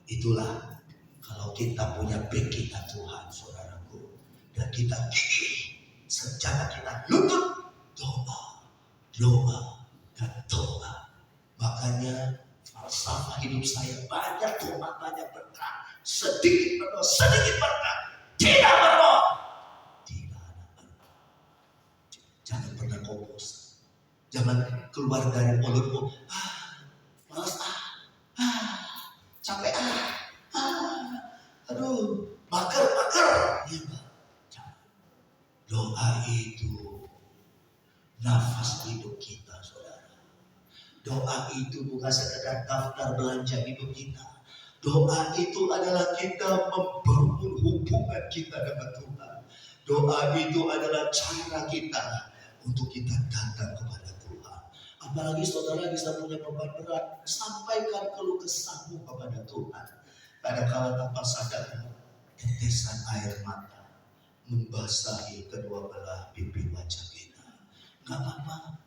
Speaker 1: Itulah kalau kita punya backing Tuhan, saudaraku, dan kita gigih, secara kita lutut, doa, dan doa. Makanya falsafah hidup saya banyak doa, banyak berkah, sedikit berkah, tidak berdoa, tidak ada berkah. Jangan pernah kau bosan, jangan keluar dari mulutmu, malas capek aduh, mager. Ya, doa itu nafas hidup kita, saudara. Doa itu bukan sekedar daftar belanja hidup kita. Doa itu adalah kita membangun hubungan kita dengan Tuhan. Doa itu adalah cara kita untuk kita datang kepada Tuhan. Apalagi saudara bisa punya beban berat, sampaikan keluh kesahmu kepada Tuhan. Kadang-kala tanpa sadar, tetesan air mata membasahi kedua belah pipi wajah kita. Gak apa-apa,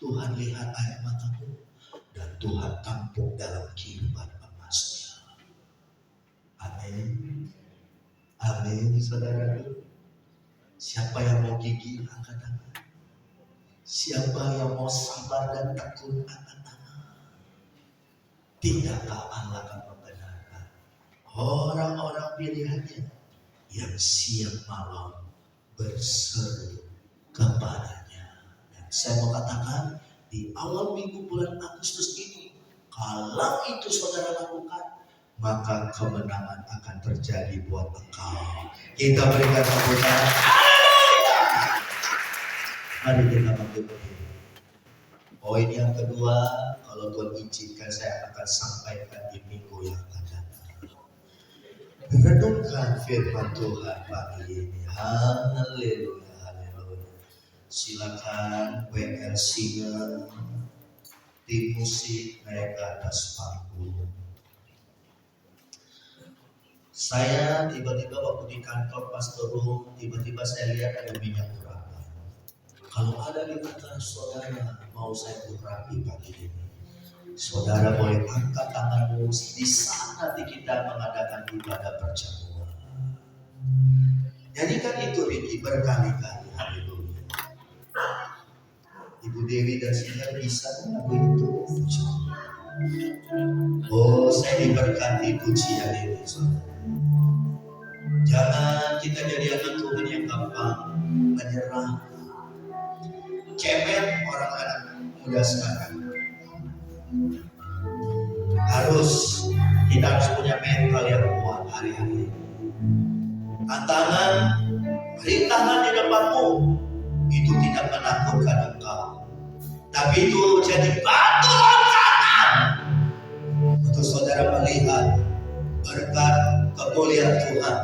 Speaker 1: Tuhan lihat air matamu dan Tuhan tampung dalam kehidupan emasnya. Amin. Amin, saudara. Siapa yang mau gigih, angkat tangan. Siapa yang mau sabar dan tekun, angkat tangan. Tidakkah Allah akan membenarkan orang-orang pilihannya yang siang malam berseru kepadanya? Dan saya mau katakan, di awal minggu bulan Agustus ini, kalau itu saudara lakukan, maka kemenangan akan terjadi buat engkau. Kita berikan tepuk tangan. Haleluya. Mari kita berdiri. Poin yang kedua, kalau Tuhan izinkan saya akan sampaikan di minggu yang akan datang. Renungkan firman Tuhan pagi ini. Haleluya, haleluya. Silakan WR Singer, tim musik naik ke atas panggung. Saya tiba-tiba waktu di kantor Pastor Rum, tiba-tiba saya lihat ada minyak urapan. Kalau ada di antara saudara mau saya urapi pagi ini, saudara boleh angkat tanganmu di saat nanti kita mengadakan ibadah perjamuan. Jadikan itu Ricky berkali-kali. Haleluya. Ibu Dewi dan Sinar bisa lagu itu. Oh, saya diberkati pujian ini, saudara. Jangan kita jadi anak Tuhan yang gampang menyerah, cemen orang-orang muda sekarang. Kita harus punya mental yang kuat hari-hari. Tantangan, rintangan di depanmu itu tidak menakutkan engkau, tapi itu jadi batu loncatan untuk saudara melihat berkat kemuliaan Tuhan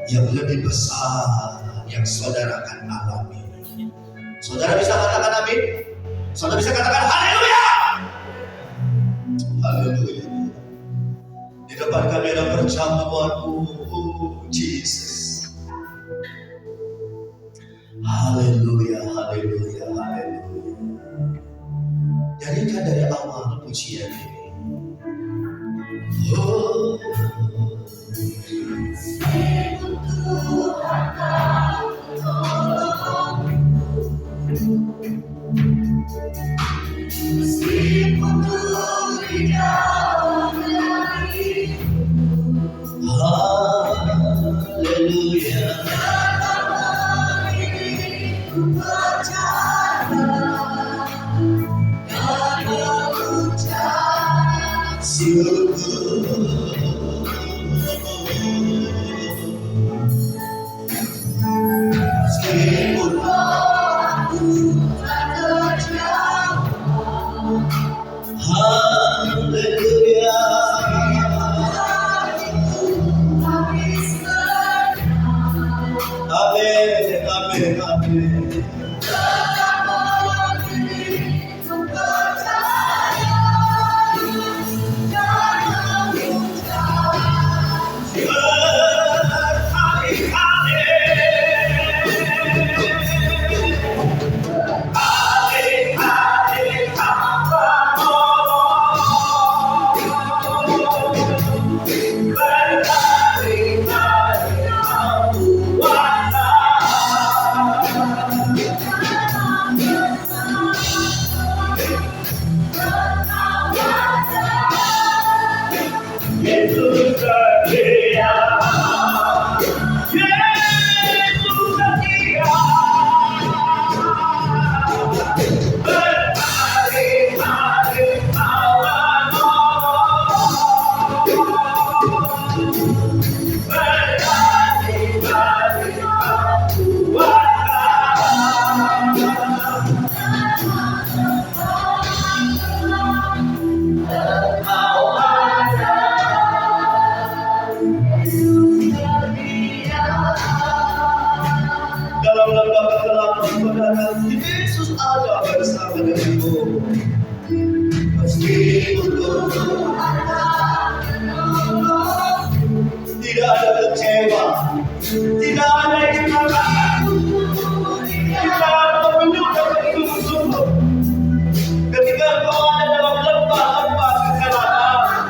Speaker 1: yang lebih besar yang saudara akan alami. Saudara bisa katakan amin? Saudara bisa katakan haleluya? Haleluya. Di depan kami ada perjamuanmu, Jesus. Haleluya, haleluya, haleluya. Jadikan dari awal pujian ini. Oh, meskipun Tuhan tidak melalui, haleluya. Ku percaya dan mengucap syukur. Meskipun aku tak terjauh, haleluya. Amin, amin, amin. Tetap berdiri, ku percaya dan bersama denganmu. Meski untuk tidak ada kecewa, tidak ada istirahat, tidak ada petunjuk dan sungguh-sungguh. Ketika kau ada dalam lembah-lembah kegelapan,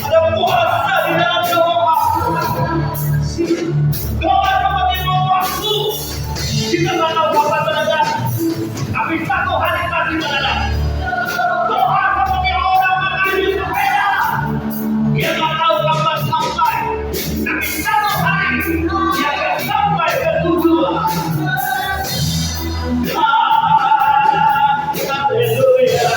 Speaker 1: ada puasa di dalam doa. Doa seperti waktu kita tak tahu kapan mendadak, tapi satu hari pasti mendadak. Doa seperti orang mengayuh sepeda, dia tak tahu kapan sampai, tapi satu hari dia akan sampai ke tujuan. Haleluya.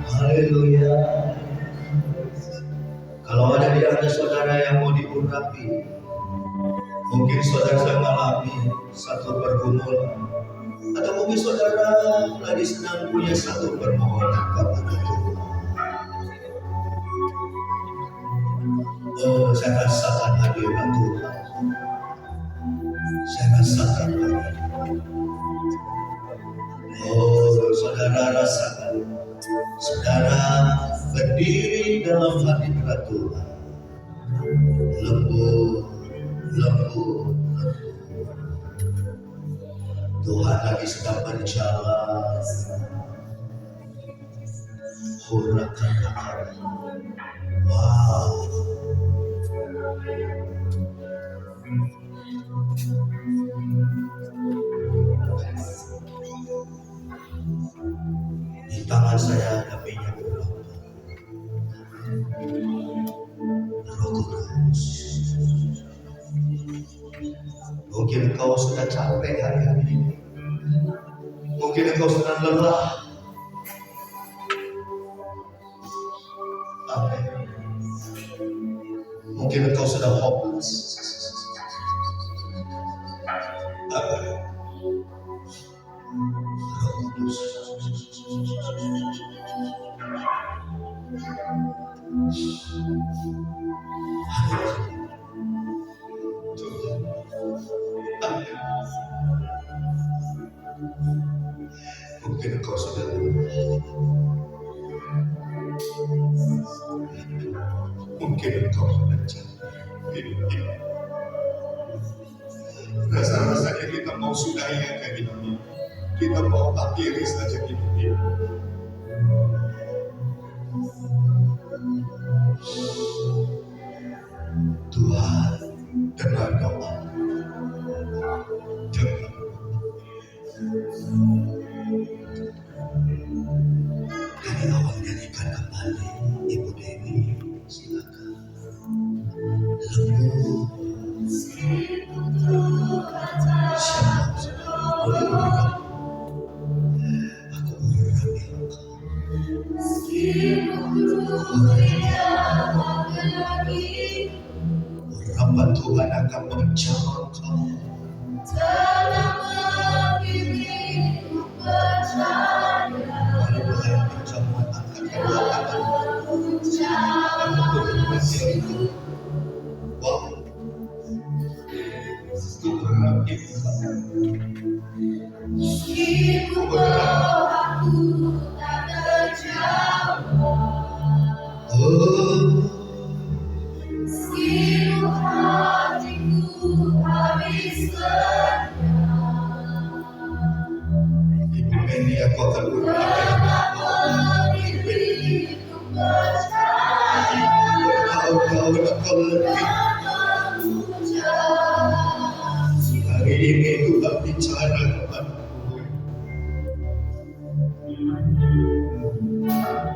Speaker 1: Haleluya. Kalau ada di antara saudara yang mau diurapi, mungkin saudara sedang mengalami satu pergumulan, atau mungkin saudara lagi sedang punya satu permohonan kepada Tuhan. Oh, saya rasakan hadirat Tuhan. Saya rasakan hadirat. Oh, saudara rasakan. Saudara berdiri dalam hadirat Tuhan. Lembut, lembut, lembut. Tuhan lagi sedang berjalan. Hurakan akar. Wow. Di tangan saya ada minyak berapa. Roh Kudus. Mungkin engkau sudah capek hari-hari ini. Mungkin engkau sudah lelah. Amin. Mungkin engkau sudah hopeless. Amin. Roh Kudus. Mungkin engkau sudah mungkin engkau sudah capek. Rasa-rasanya kita mau sudahi yang kayak gini. Kita mau akhiri saja hidup ini. Tuhan, dengar doa. Dengar. Dari awal nyanyikan kembali, Ibu Dewi, silakan. Lembut. Siapa boleh berikan? Aku urapi engkau. Urapan Tuhan akan menjamah engkau. Mari mulai berjamaah angkat kedua tangan. Wow. Urapi engkau. Aku akan bertahun-tahun engkau lebih. Hari ini Tuhan bicara kepadaku.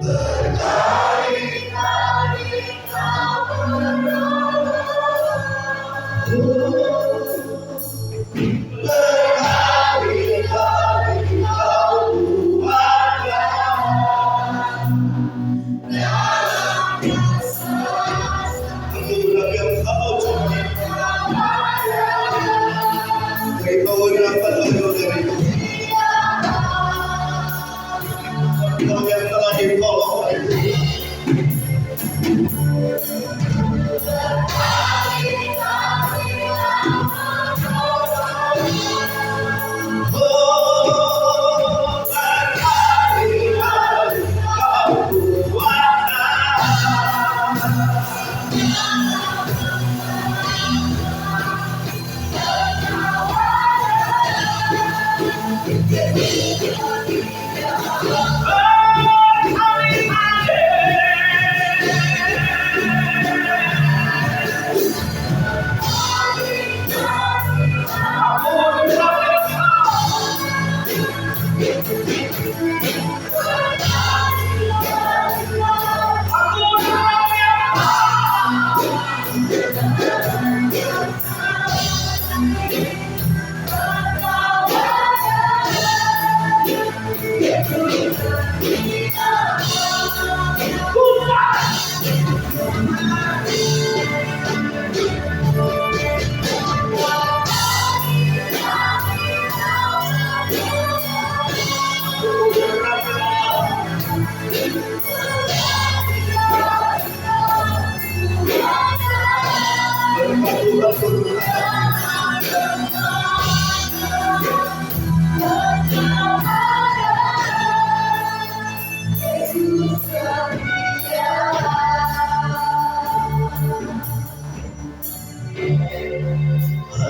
Speaker 1: Berkali-kali kau menolong. Berkali-kali kau kuatkan dalam kesusahan. Anugerah yang kau berikan, terima urapan baru darimu. Kau yang telah ditolong oleh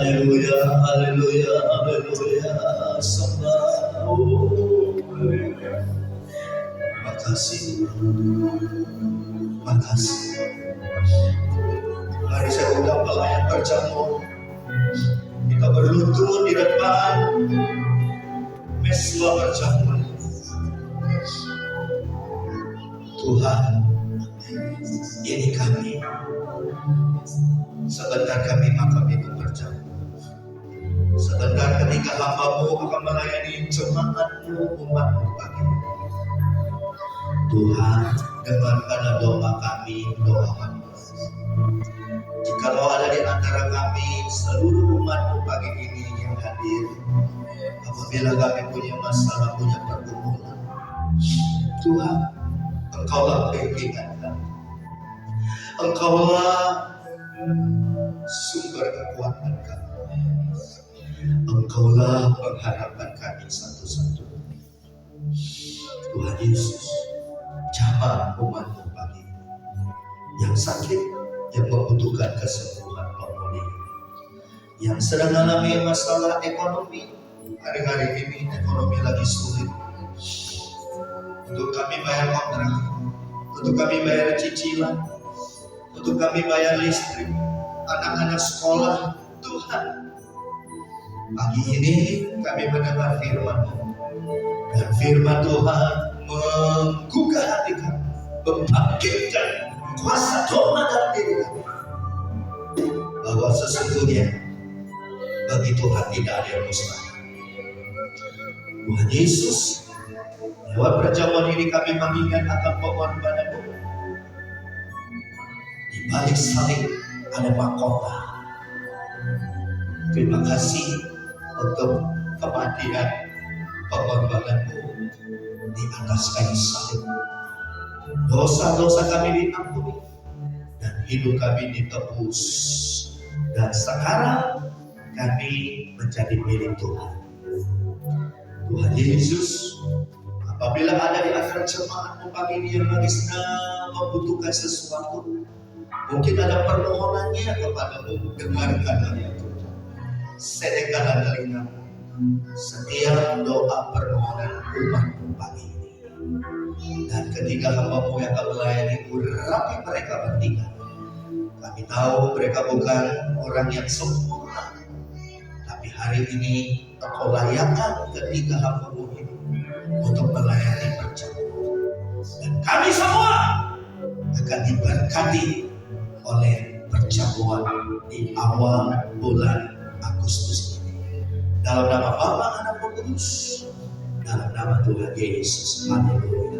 Speaker 1: haleluya, haleluya, haleluya, sembah. Makasih, makasih. Mari saya undang pelayan berjamu. Kita berlutut di depan mesbah berjamu. Tuhan, ini kami. Sebentar kami makan minum berjamu. Sebentar ketika hamba-Mu akan melayani jemaat-Mu, umat-Mu pagi. Tuhan, dengarkanlah doa kami, doa hamba. Jikalau ada di antara kami seluruh umat-Mu pagi ini yang hadir, apabila kami punya masalah, punya pergumulan, Tuhan, Engkaulah pimpinan kami. Engkaulah sumber kekuatan kami. Engkaulah pengharapan kami satu-satunya. Tuhan Yesus, jamah umat-Mu pagi ini yang sakit, yang membutuhkan kesembuhan pemulihan, yang sedang mengalami masalah ekonomi. Hari-hari ini ekonomi lagi sulit. Untuk kami bayar kontrak, untuk kami bayar cicilan, untuk kami bayar listrik, anak-anak sekolah. Tuhan, pagi ini kami mendengar firman-Mu, dan firman Tuhan menggugah hati kami, membangkitkan kuasa doa dalam diri kami, bahwa sesungguhnya bagi Tuhan tidak ada yang mustahil. Tuhan Yesus, lewat perjamuan ini kami mengingat akan pengorbanan-Mu. Di balik salib ada mahkota. Terima kasih untuk kematian pengorbanan-Mu di atas kayu salib. Dosa-dosa kami diampuni dan hidup kami ditebus. Dan sekarang kami menjadi milik Tuhan. Tuhan Yesus, apabila ada di antara jemaatmu pagi ini yang lagi sedang membutuhkan sesuatu, mungkin ada permohonannya kepadamu, dengarkanlah ya Tuhan. Sedekanlah telingamu setiap doa permohonan umatmu pagi ini. Dan ketika hamba-Mu yang Kau melayani, urapi mereka bertiga. Kami tahu mereka bukan orang yang sempurna, tapi hari ini Engkau layakkan ketiga hamba-Mu ini untuk melayani perjamuan. Dan kami semua akan diberkati oleh perjamuan di awal bulan Agustus ini. Dalam nama Bapa, Anak, Roh Kudus, dalam nama Tuhan Yesus. Haleluya.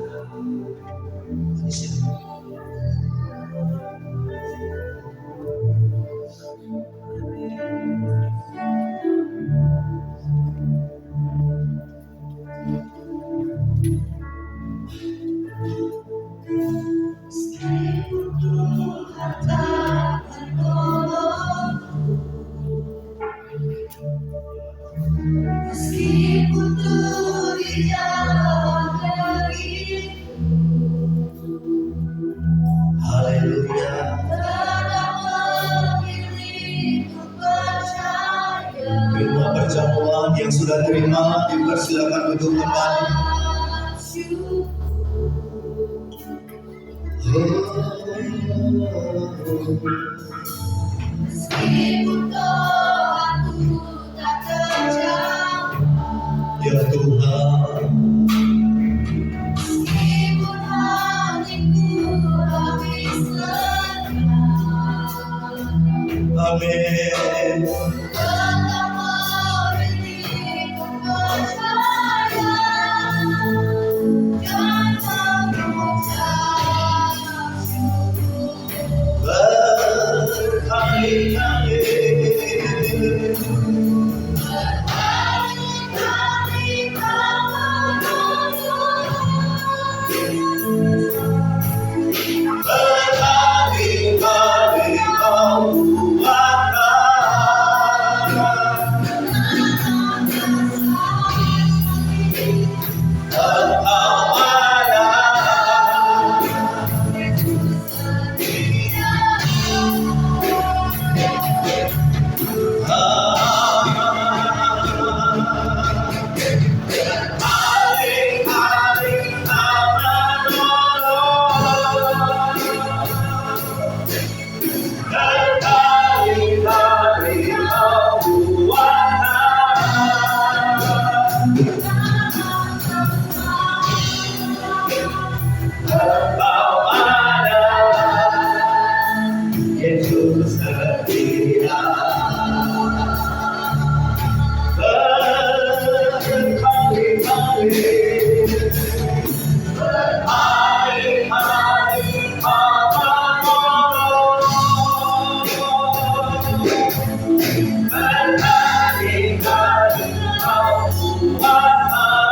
Speaker 2: Meskipun ku di jalan dari
Speaker 1: Haleluya.
Speaker 2: tetap memilih ku percaya.
Speaker 1: Terima perjamuan yang sudah terima, dipersilakan duduk kembali.
Speaker 2: Meskipun doaku tak terjawab,
Speaker 1: Ya Tuhan,
Speaker 2: meskipun hatiku habis lelah,
Speaker 1: amin.
Speaker 2: tetap memilih ku percaya dan mengucap syukur.
Speaker 1: Berkali-kali
Speaker 2: Berkali-kali kau menolongku,
Speaker 1: berkali-kali kau kuatkan, Engkau ada. Berkali-kali kau menolong, berkali-kali kau kuatkan, Engkau ada, Yesus setia. Berkali-kali, berkali-kali kau menolong, berkali-kali kau kuatkan,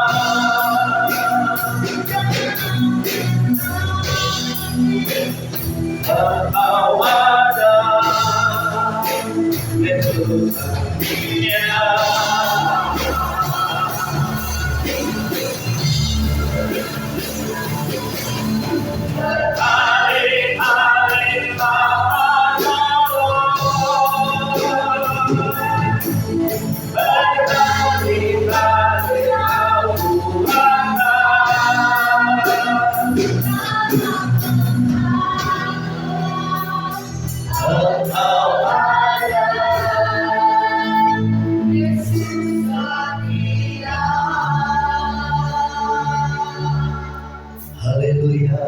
Speaker 1: Engkau ada, Yesus setia. Berkali-kali kau menolong, berkali-kali kau kuatkan, Engkau ada,
Speaker 2: Yesus setia.
Speaker 1: haleluya.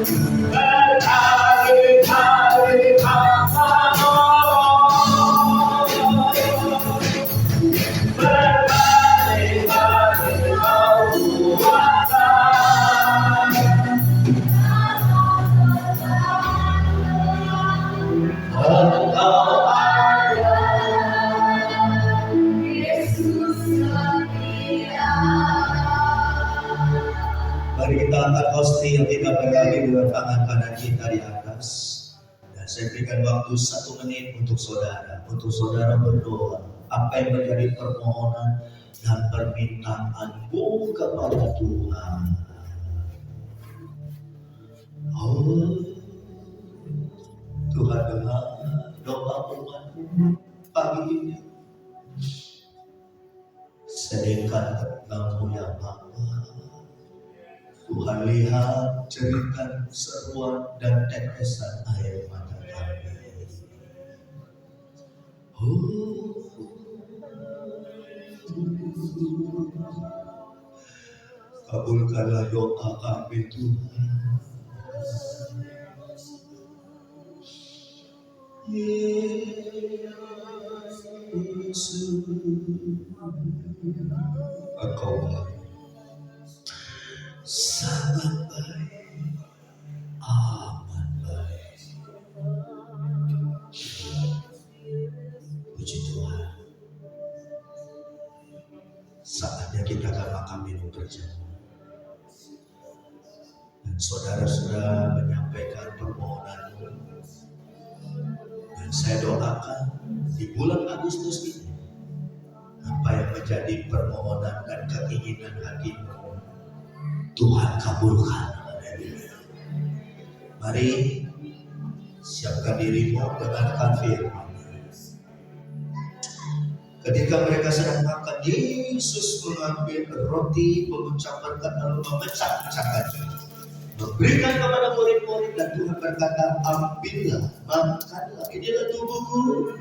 Speaker 1: berkali-kali Hamba nolong, berkali-kali Kau kuatkan. Engkau ada,
Speaker 2: Yesus setia.
Speaker 1: Mari kita angkat hosti yang kita pegangi dengan tangan kanan kita di atas. Dan saya berikan waktu 1 menit untuk saudara berdoa. Apa yang menjadi permohonan dan permintaanmu kepada Tuhan. Oh, Tuhan dengar doa umatmu pagi ini. Sedangkan tentangmu ya Bapa. Tuhan lihat jeritan seruan dan tetesan air mata kami. Kabulkanlah doa kami Tuhan. Yesus, Engkau baik, sangat baik, amat baik. Puji Tuhan. Saatnya kita akan makan minum berjamaah. Dan saudara sudah menyampaikan permohonanmu. Dan saya doakan di bulan Agustus ini, apa yang menjadi permohonan dan keinginan hatimu, Tuhan kabulkan. Mari siapkan dirimu, dengarkan firman. Ketika mereka sedang makan, Yesus mengambil roti, mengucap berkat lalu memecah-mecahkannya, memberikan kepada murid-murid, dan Tuhan berkata, ambillah, makanlah, inilah tubuhku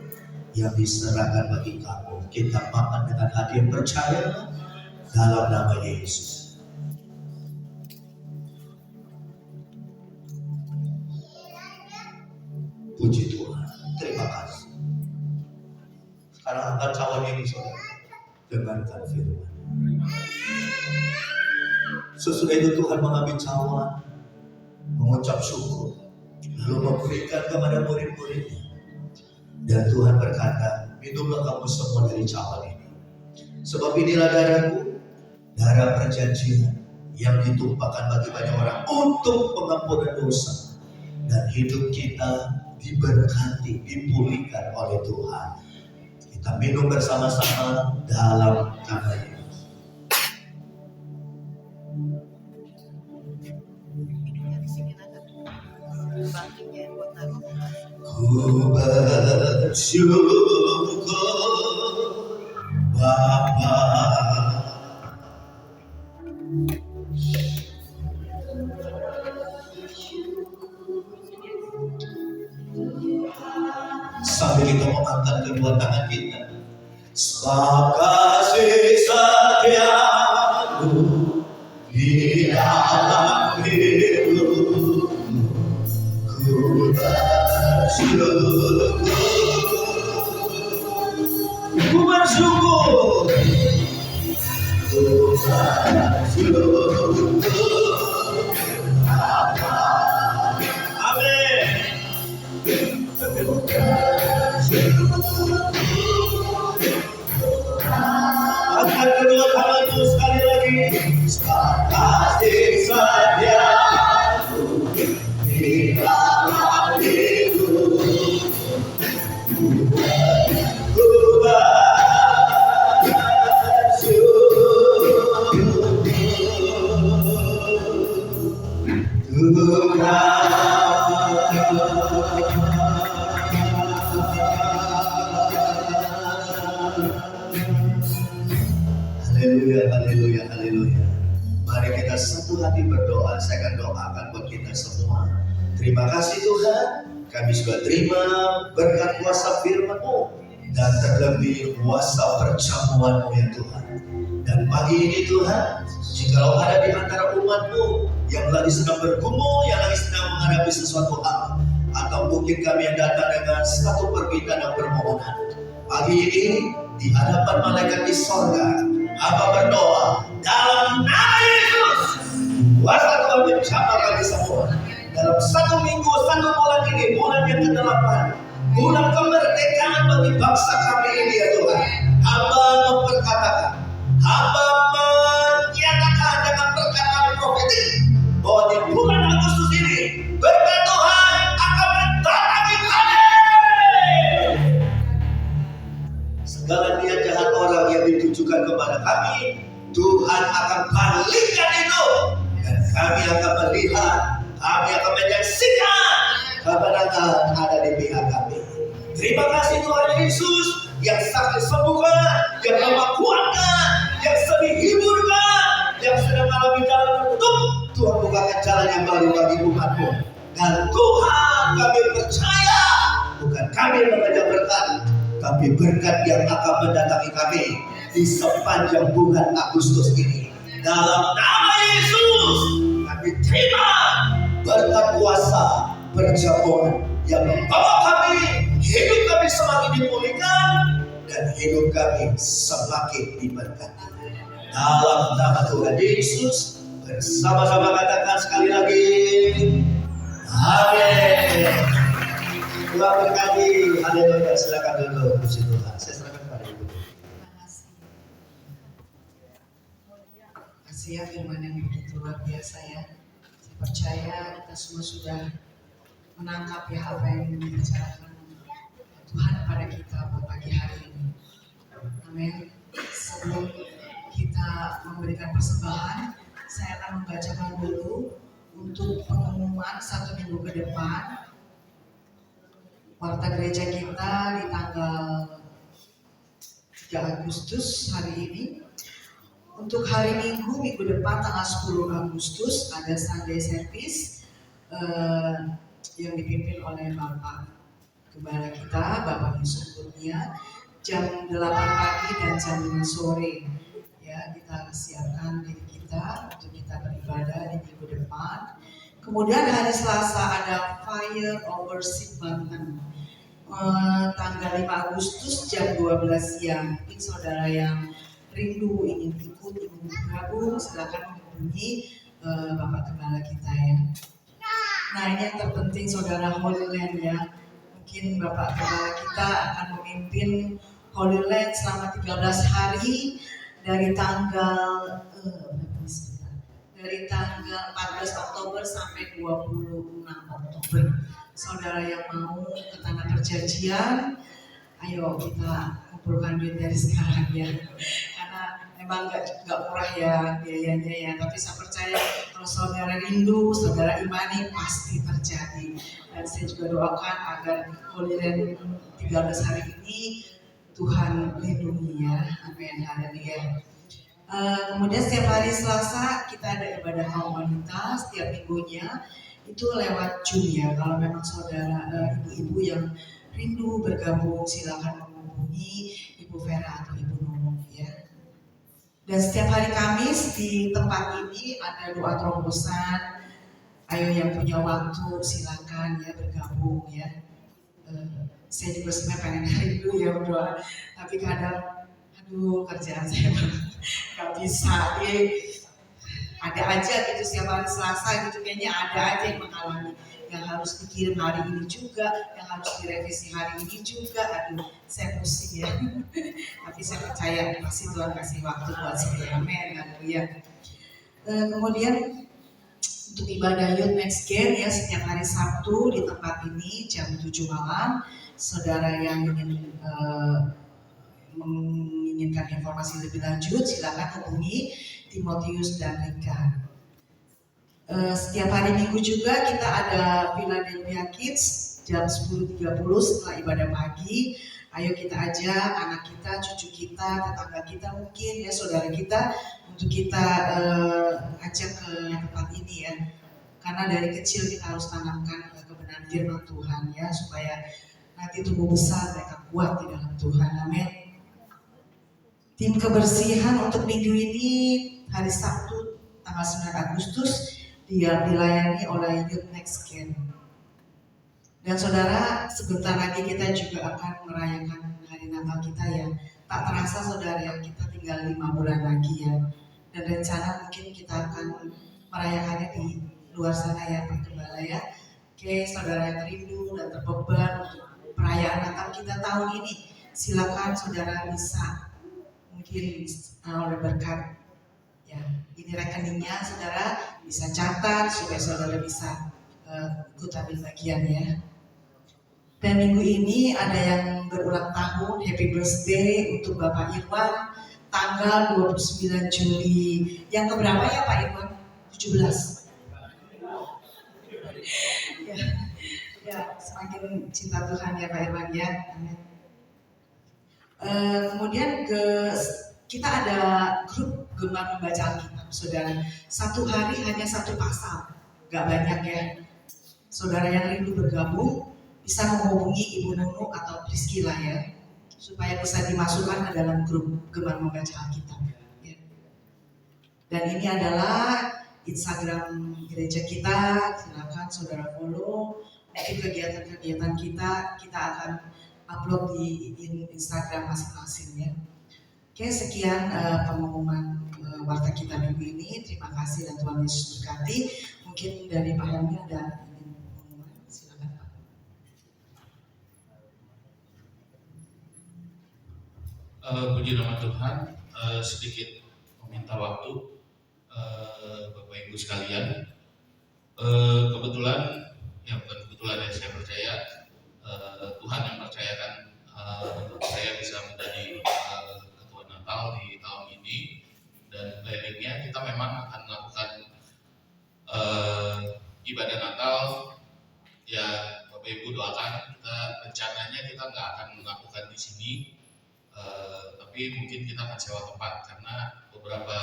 Speaker 1: yang diserahkan bagi kamu. Kita makan dengan hati yang percaya dalam nama Yesus. Puji Tuhan, terima kasih. Sekarang angkat cawan ini saudara, dengarkan firman. Sesudah itu Tuhan mengambil cawan, mengucap syukur, lalu memberikan kepada murid-muridnya. Dan Tuhan berkata, minumlah kamu semua dari cawan ini. Sebab inilah darahku, darah perjanjian yang ditumpahkan bagi banyak orang untuk pengampunan dosa. Dan hidup kita diberkati, dipulihkan oleh Tuhan. Kita minum bersama-sama dalam nama Yesus. Ku bersyukur Bapa, sambil kita mengangkat kedua tangan kita. Sebab kasih setiamu di dalam hidupku, ku bersyukur, ku bersyukur, ku bersyukur. Amin. Angkat kedua tanganmu sekali lagi. Sebab kasih setiamu di dalam hidupku, ku Haleluya, haleluya, haleluya. Mari kita satu hati berdoa. Saya akan doakan buat kita semua. Terima kasih Tuhan, kami sudah terima berkat kuasa firman-Mu dan terlebih kuasa perjamuan-Mu ya Tuhan. Dan pagi ini Tuhan, jikalau ada di antara umat-Mu yang lagi sedang bergumul, yang lagi sedang menghadapi sesuatu hal, atau mungkin kami yang datang dengan satu permintaan dan permohonan. Pagi ini di hadapan malaikat di sorga, hamba berdoa dalam nama Yesus. Kuasa Tuhan mencapai kami semua. Dalam satu minggu, satu bulan ini, bulan yang ke-8, bulan kemerdekaan bagi bangsa kami ini ya Tuhan. Hamba memperkatakan, hamba menyatakan dengan perkataan profetik bahwa di bulan Agustus ini berkat Tuhan akan mendatangi kami. Segala niat jahat orang yang ditujukan kepada kami, Tuhan akan balikkan itu, dan kami akan melihat, kami akan menyaksikan kemenangan ada di pihak kami. Terima kasih Tuhan Yesus yang sakit sembuhkan, yang lemah kuatkan, yang sedih hiburkan, yang sedang mengalami jalan tertutup. Tuhan bukakan jalan yang baru bagi umat-Mu. Dan Tuhan, kami percaya bukan kami yang mengejar berkat, tapi berkat yang akan mendatangi kami di sepanjang bulan Agustus ini. Dalam nama Yesus, kami terima berkat kuasa perjamuan yang membawa kami, hidup kami semakin dipulihkan dan hidup kami semakin diberkati. Dalam nama Tuhan Yesus, bersama-sama katakan sekali lagi, amin. Tuhan berkati, haleluya. Silakan duduk, puji Tuhan. Saya serahkan kepada Ibu.
Speaker 3: Kasih ya firman yang begitu luar biasa ya. Saya percaya kita semua sudah menangkap ya apa yang dibicarakan Tuhan pada kita buat pagi hari ini. Amin. Sebelum kita memberikan persembahan, saya akan membacakan dulu untuk pengumuman 1 minggu ke depan. Warta gereja kita di tanggal 3 Agustus hari ini. Untuk hari Minggu, minggu depan tanggal 10 Agustus ada Sunday Service yang dipimpin oleh Bapak Gembala kita, Bapak Yusuf Kurnia, jam 8 pagi dan jam 5 sore. Ya, kita siapkan diri kita untuk kita beribadah di minggu depan. Kemudian hari Selasa ada Fire Worship Banten, tanggal 5 Agustus jam 12 siang. Mungkin saudara yang rindu ingin ikut, ingin bergabung, silakan menghubungi Bapak Gembala kita ya. Nah ini yang terpenting saudara Holy Land ya. Mungkin Bapak Gembala kita akan memimpin Holy Land selama 13 hari dari tanggal 14 Oktober sampai 26 Oktober. Saudara yang mau ke tanah perjanjian, ayo kita kumpulkan duit dari sekarang ya. Karena memang nggak murah ya biayanya ya. Tapi saya percaya kalau saudara rindu, saudara imani pasti terjadi. Dan saya juga doakan agar Holy Land 13 hari ini Tuhan lindungi ya. Amin. Haleluya. Kemudian setiap hari Selasa kita ada ibadah kaum wanita setiap minggunya itu lewat Zoom ya. Kalau memang saudara ibu-ibu yang rindu bergabung silakan menghubungi Ibu Vera atau Ibu Nunung ya. Dan setiap hari Kamis di tempat ini ada doa terobosan. Ayo yang punya waktu silakan ya bergabung ya. Saya juga sebenarnya pengen rindu ya berdoa, tapi kadang aduh kerjaan saya nggak bisa ada aja gitu setiap hari Selasa gitu kayaknya ada aja yang menghalangi, yang harus dikirim hari ini juga, yang harus direvisi hari ini juga, aduh saya pusing ya. Tapi saya percaya pasti Tuhan kasih waktu buat saya, amin, haleluya. Kemudian untuk ibadah Youth Next Gen ya setiap hari Sabtu di tempat ini jam 7 malam. Saudara yang ingin menginginkan informasi lebih lanjut silakan hubungi Timotius dan Rika. Setiap hari Minggu juga kita ada Philadelphia Kids jam 10.30 setelah ibadah pagi. Ayo kita ajak anak kita, cucu kita, tetangga kita mungkin ya saudara kita untuk kita ajak ke tempat ini ya. Karena dari kecil kita harus tanamkan kebenaran firman Tuhan ya supaya nanti tumbuh besar mereka kuat di dalam Tuhan. Amin. Tim kebersihan untuk minggu ini hari Sabtu tanggal 9 Agustus dia dilayani oleh Youth Next Gen. Dan saudara, sebentar lagi kita juga akan merayakan hari Natal kita ya. Tak terasa saudara, kita tinggal 5 bulan lagi ya. Dan rencana mungkin kita akan merayakannya di luar sana ya Pak Gembala ya. Oke, saudara yang rindu dan terbeban untuk perayaan Natal kita tahun ini, silakan saudara bisa mungkin oleh berkat ya. Ini rekeningnya saudara bisa catat supaya saudara bisa ikut ambil bagian ya. Dan minggu ini ada yang berulang tahun, happy birthday untuk Bapak Irwan tanggal 29 Juli. Yang keberapa ya Pak Irwan? 17. Ya, semakin cinta Tuhan ya Pak Irwan ya. Amin. Kemudian kita ada grup gemar membaca Alkitab, saudara. Satu hari hanya 1 pasal, gak banyak ya. Saudara yang rindu bergabung bisa menghubungi Ibu Nunu atau Priscilla ya, supaya bisa dimasukkan ke dalam grup gemar membaca Alkitab. Ya. Dan ini adalah Instagram gereja kita, silakan saudara follow. Mungkin kegiatan-kegiatan kita akan upload di Instagram masing-masing ya. Oke, sekian pengumuman warta kita minggu ini. Terima kasih dan Tuhan Yesus berkati. Mungkin dari Pak Helmi ada pengumuman, silakan Pak.
Speaker 4: Puji nama Tuhan, sedikit meminta waktu Bapak Ibu sekalian. Kebetulan, ya bukan kebetulan ya, saya percaya Tuhan yang percayakan untuk saya bisa menjadi ketua Natal di tahun ini, dan planningnya kita memang akan melakukan ibadah Natal. Ya Bapak Ibu doakan, kita rencananya kita nggak akan melakukan di sini. Tapi mungkin kita akan sewa tempat karena beberapa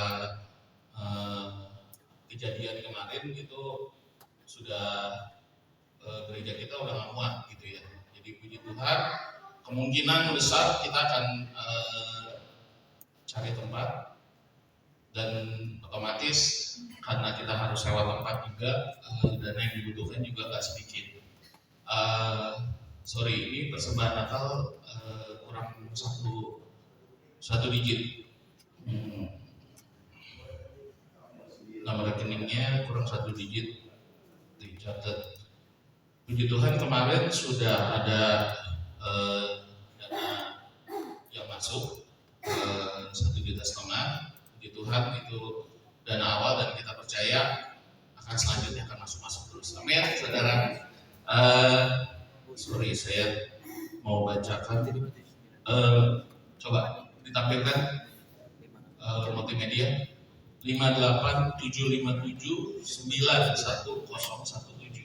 Speaker 4: kejadian kemarin itu sudah gereja kita udah nggak muat gitu ya. Jadi puji Tuhan, kemungkinan besar kita akan cari tempat, dan otomatis karena kita harus sewa tempat juga, dana yang dibutuhkan juga nggak sedikit. Ini persembahan Natal kurang satu digit. Nama rekeningnya kurang 1 digit, dicatat. Puji Tuhan kemarin sudah ada dana yang masuk 1,5 juta. Puji Tuhan itu dana awal, dan kita percaya akan selanjutnya akan masuk terus. Amin, saudara. Saya mau bacakan. Coba ditampilkan multimedia 587579117.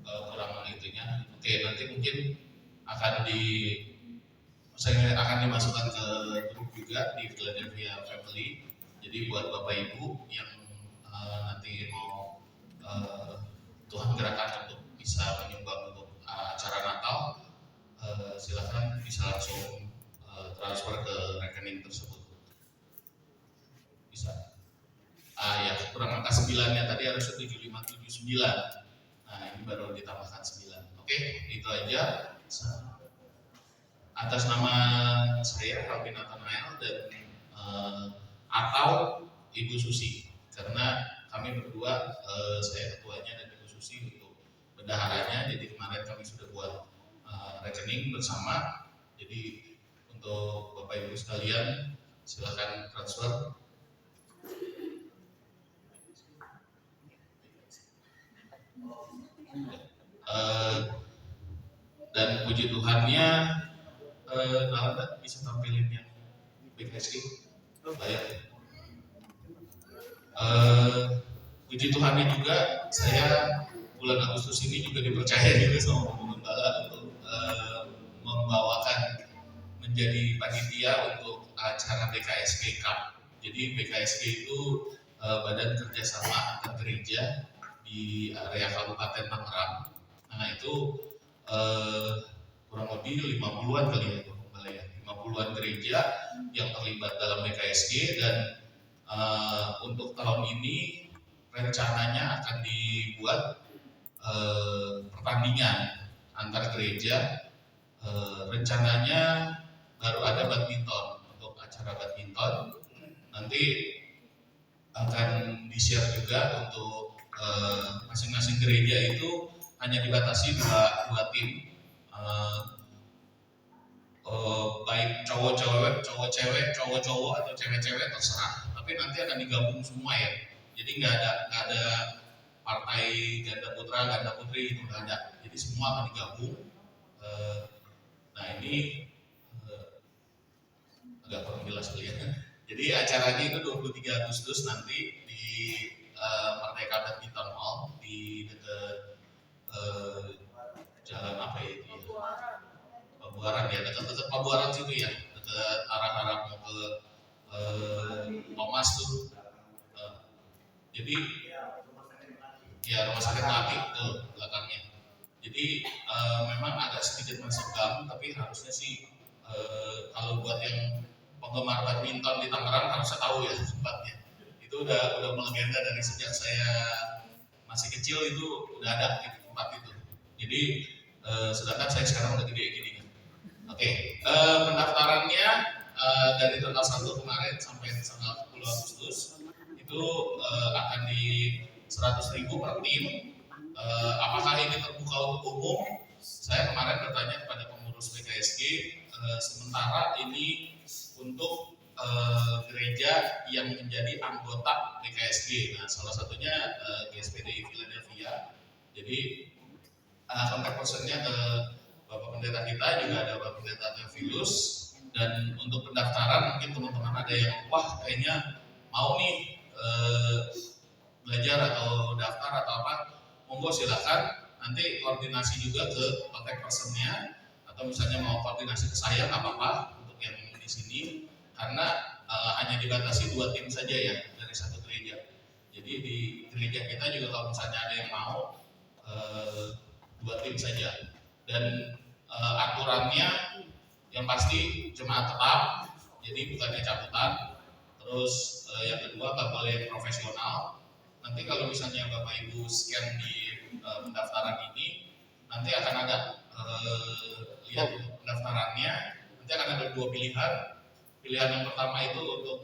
Speaker 4: Kurang itunya. Oke, nanti mungkin saya akan dimasukkan ke grup juga di Philadelphia Family. Jadi buat Bapak Ibu yang nanti mau Tuhan gerakan untuk bisa menyumbang untuk acara Natal, silakan bisa langsung transfer ke rekening tersebut. Bisa. Ya, kurang angka 9-nya tadi harus 7579. Nah, ini baru ditambahkan 9. Oke, itu aja. Atas nama saya Alvin Nathanael dan atau Ibu Susi, karena kami berdua, saya ketuanya dan Ibu Susi untuk bendaharanya. Jadi kemarin kami sudah buat rekening bersama. Jadi untuk Bapak Ibu sekalian silakan transfer. Dan puji Tuhannya, Nalanda bisa tampilin yang BKSG bayar. Puji Tuhannya juga, saya bulan Agustus ini juga dipercaya juga sama Gembala untuk membawakan menjadi panitia untuk acara BKSG Cup. Jadi BKSG itu badan kerjasama antar gereja di area Kabupaten Tangerang. Nah itu kurang lebih 50-an kali ya, 50-an gereja yang terlibat dalam BKSG. Dan untuk tahun ini rencananya akan dibuat pertandingan antar gereja. Rencananya baru ada badminton. Untuk acara badminton nanti akan di-share juga untuk masing-masing gereja itu hanya dibatasi dua tim, baik cowok-cewek, cowok-cowok atau cewek-cewek terserah. Tapi nanti akan digabung semua ya. Jadi nggak ada partai ganda putra, ganda putri itu nggak ada. Jadi semua akan digabung. Nah ini agak kurang jelas kali ya. Jadi acaranya itu 23 Agustus nanti di Merdeka Badminton Hall di dekat jalan apa ya itu ya? Pabuaran ya, dekat Pabuaran situ ya, dekat arah-arah mau ke Momas tuh. Jadi ya rumah sakit Melati tuh belakangnya. Jadi memang agak sedikit mencekam, tapi harusnya sih kalau buat yang penggemar badminton di Tangerang harusnya tahu ya tempatnya. Itu udah melegenda dari sejak saya masih kecil, itu udah ada di tempat itu. Jadi sedangkan saya sekarang udah gede gini kan. Oke, pendaftarannya dari tanggal 1 kemarin sampai tanggal 10 Agustus itu akan di 100.000 per tim. Apakah ini terbuka untuk umum? Saya kemarin bertanya kepada pengurus BKSG, sementara ini untuk gereja yang menjadi anggota BKSG. Nah, salah satunya GSPDI Philadelphia. Jadi kontak personnya ke Bapak Pendeta kita, juga ada Bapak Pendeta Theophilus. Dan untuk pendaftaran mungkin teman-teman ada yang wah kayaknya mau nih belajar atau daftar atau apa, monggo silakan. Nanti koordinasi juga ke kontak personnya, atau misalnya mau koordinasi ke saya nggak apa-apa untuk yang di sini, karena hanya dibatasi 2 tim saja ya dari satu gereja. Jadi di gereja kita juga kalau misalnya ada yang mau 2 tim saja. Dan aturannya yang pasti jemaat tetap, jadi bukannya cabutan. Terus yang kedua nggak boleh profesional. Nanti kalau misalnya Bapak Ibu scan di pendaftaran ini, nanti akan ada lihat pendaftarannya. Nanti akan ada 2 pilihan. Pilihan yang pertama itu untuk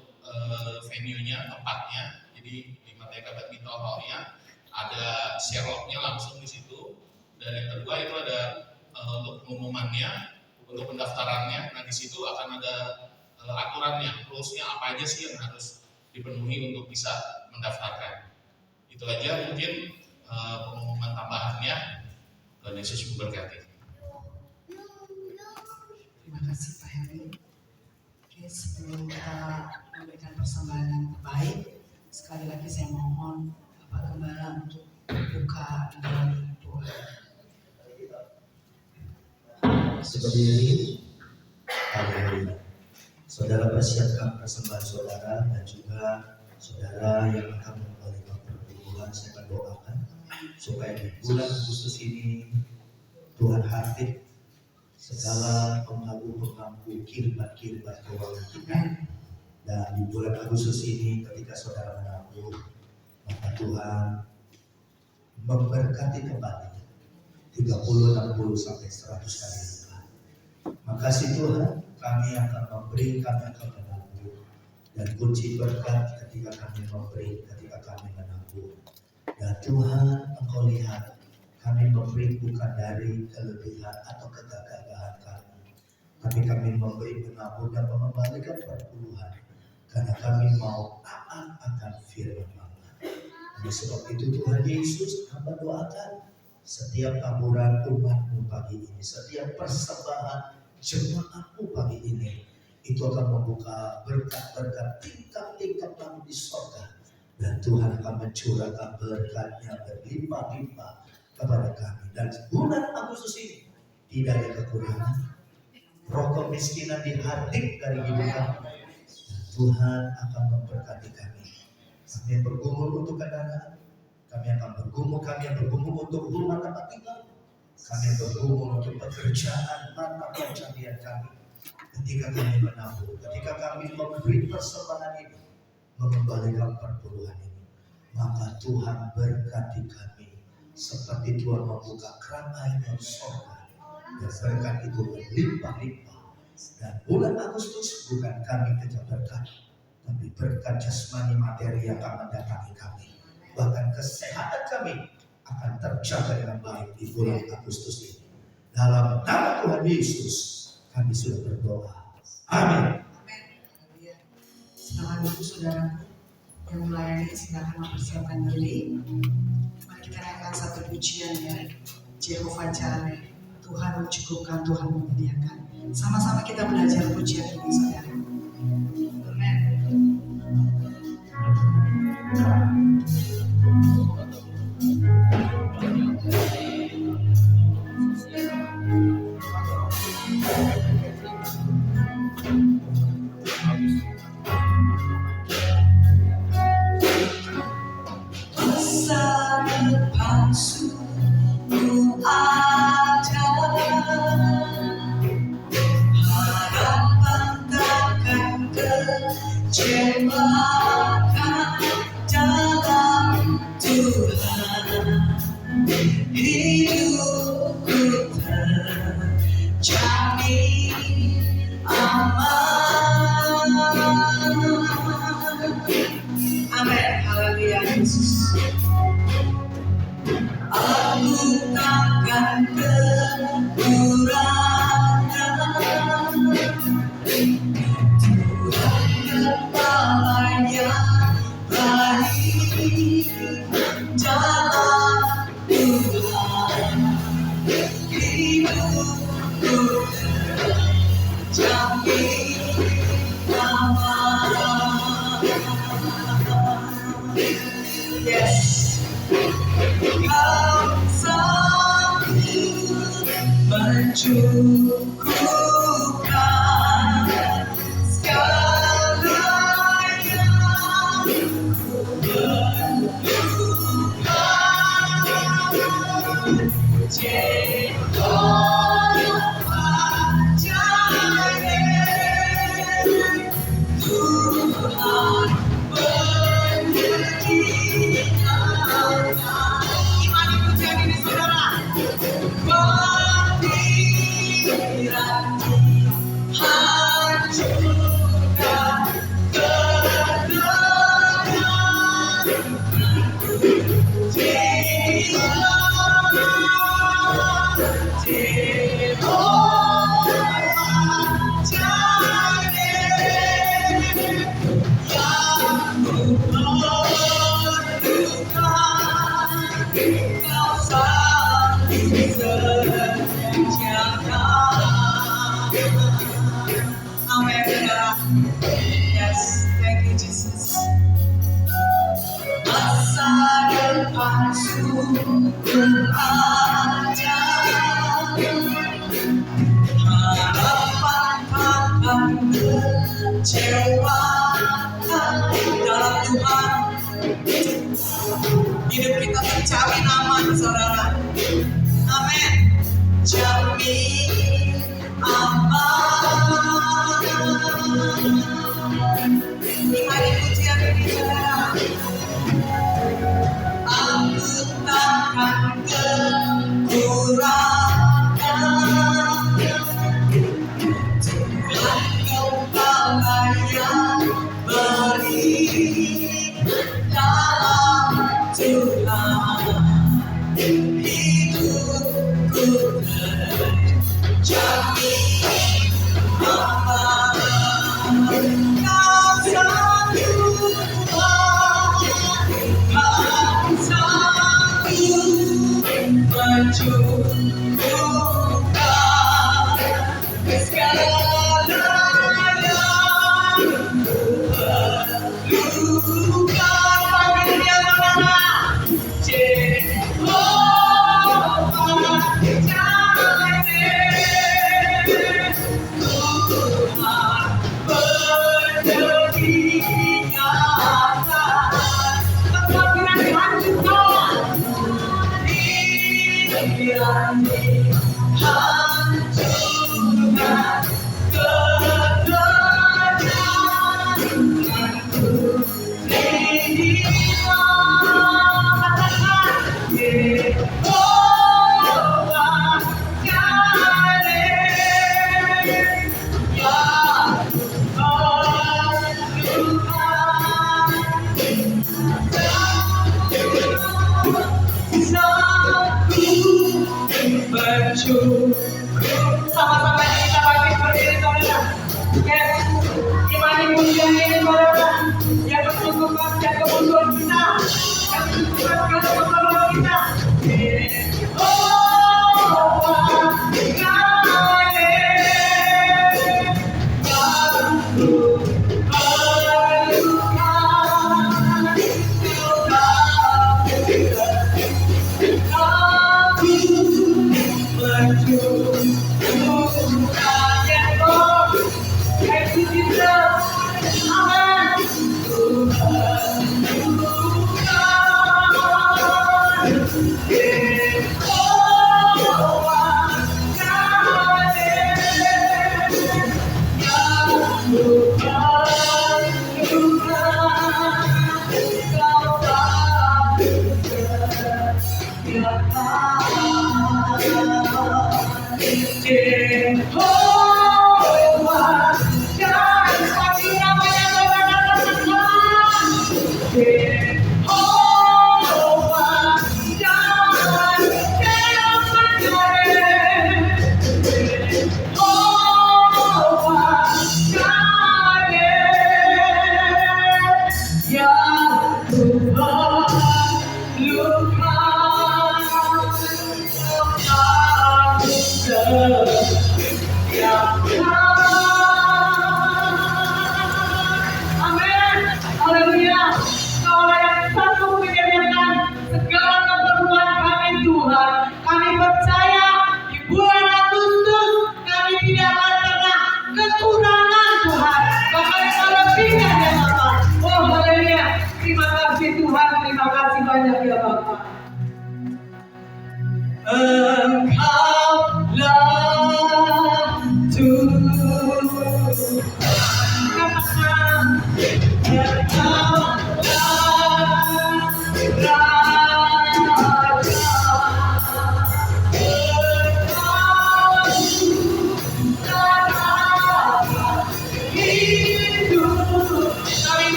Speaker 4: venue-nya, tempatnya. Jadi di Merdeka Badminton Hall-nya ada share-log-nya langsung di situ. Dan yang kedua itu ada untuk pengumumannya, untuk pendaftarannya. Nah di situ akan ada aturannya, rules-nya apa aja sih yang harus dipenuhi untuk bisa mendaftarkan. Itu aja mungkin pengumuman tambahannya. Tuhan Yesus memberkati.
Speaker 3: Terima kasih Pak Heri. Oke, sebelum kita memberikan persembahan yang terbaik, sekali lagi saya mohon Bapak Gembala untuk buka dengan doa.
Speaker 1: Seperti ini, haleluya. Saudara persiapkan persembahan saudara, dan juga saudara yang akan mengembalikan pertumbuhan, saya akan doakan supaya di bulan Agustus ini Tuhan hadir segala pengaku-pengaku kirbat-kirbat keuangan kita. Dan di bulan Agustus ini ketika saudara menabur, maka Tuhan memberkati kembali 30, 60 sampai 100 kali lipat. Makasih Tuhan, kami akan memberi, kami akan menabur. Dan kunci berkat ketika kami memberi, ketika kami menabur. Dan Tuhan, Engkau lihat, kami memberi bukan dari kelebihan atau kegagalan kami, tapi kami memberi menabur dan mengembalikan perpuluhan, karena kami mau taat akan firman Allah. Oleh sebab itu Tuhan Yesus, hamba doakan setiap taburan umat-Mu pagi ini, setiap persembahan jemaat-Mu pagi ini, itu akan membuka berkat-berkat tingkat-tingkat kami di surga. Dan Tuhan akan mencurahkan berkat-Nya berlimpah-limpah kepada kami. Dan bulan Agustus ini tidak ada kekurangan, roh kemiskinan dihardik dari hidup kami. Dan Tuhan akan memberkati kami. Kami yang bergumul untuk kendaraan, kami akan bergumul, kami yang bergumul untuk rumah tempat tinggal, kami yang bergumul untuk pekerjaan, mata pencarian kami. Ketika kami menabur, ketika kami memberi persembahan ini, mengembalikan perpuluhan ini, maka Tuhan berkati kami seperti Tuhan membuka keran air dari surga dan berkat itu berlimpah-limpah. Dan bulan Agustus bukan kami kejar berkat, tapi berkat jasmani materi yang akan mendatangi kami. Bahkan kesehatan kami akan terjaga dengan baik di bulan Agustus ini. Dalam nama Tuhan Yesus kami sudah berdoa. Amin.
Speaker 3: Amin. Haleluya. Silakan ibu saudaraku yang melayani, silakan mempersiapkan diri. Mari kita naikkan satu pujian ya. Jehovah Jireh, Tuhan mencukupkan, Tuhan menyediakan. Sama-sama kita belajar pujian ini saudara. Amin. Masa depan sungguh ada, harapan takkan kecewakan dalam Tuhan. Hidupku terjamin aman. Amin. Haleluya Yesus. Aku takkan kekurangan. Tuhan Kepala yang baik dalam Tuhan. Hidupku terjamin aman. Yes. Kau sanggup mencukupkan segala yang ku perlukan. Jehovah Jireh, Tuhan menyediakan. Iman itu jadi ini saudara. Pikiran hancurkan Yes, thank you Jesus. Masa depan sungguh ada, harapan takkan kecewakan dalam Tuhan. Hidup kita terjamin aman saudara. Amin. Jamin aman. Nikmati pujian ini saudara. Aku takkan kekurangan. Tuhan Kepala yang baik dalam Tuhan. Hidupku terjamin aman. Kau sanggup, kau sanggup mencukupkan segala yang ku perlukan. Panggil dia saudara. Jehovah Jireh, Tuhan menyediakan. Tempat pikiran dihancurkan. Pikiran dihancurkan. Kedatanganku terima. Sama-sama kita bangkit berdiri saudara. Yes, imani mulia ini saudara yang bersungguh-sungguh kebutuhan kita, yang bersungguh-sungguh kebutuhan kita.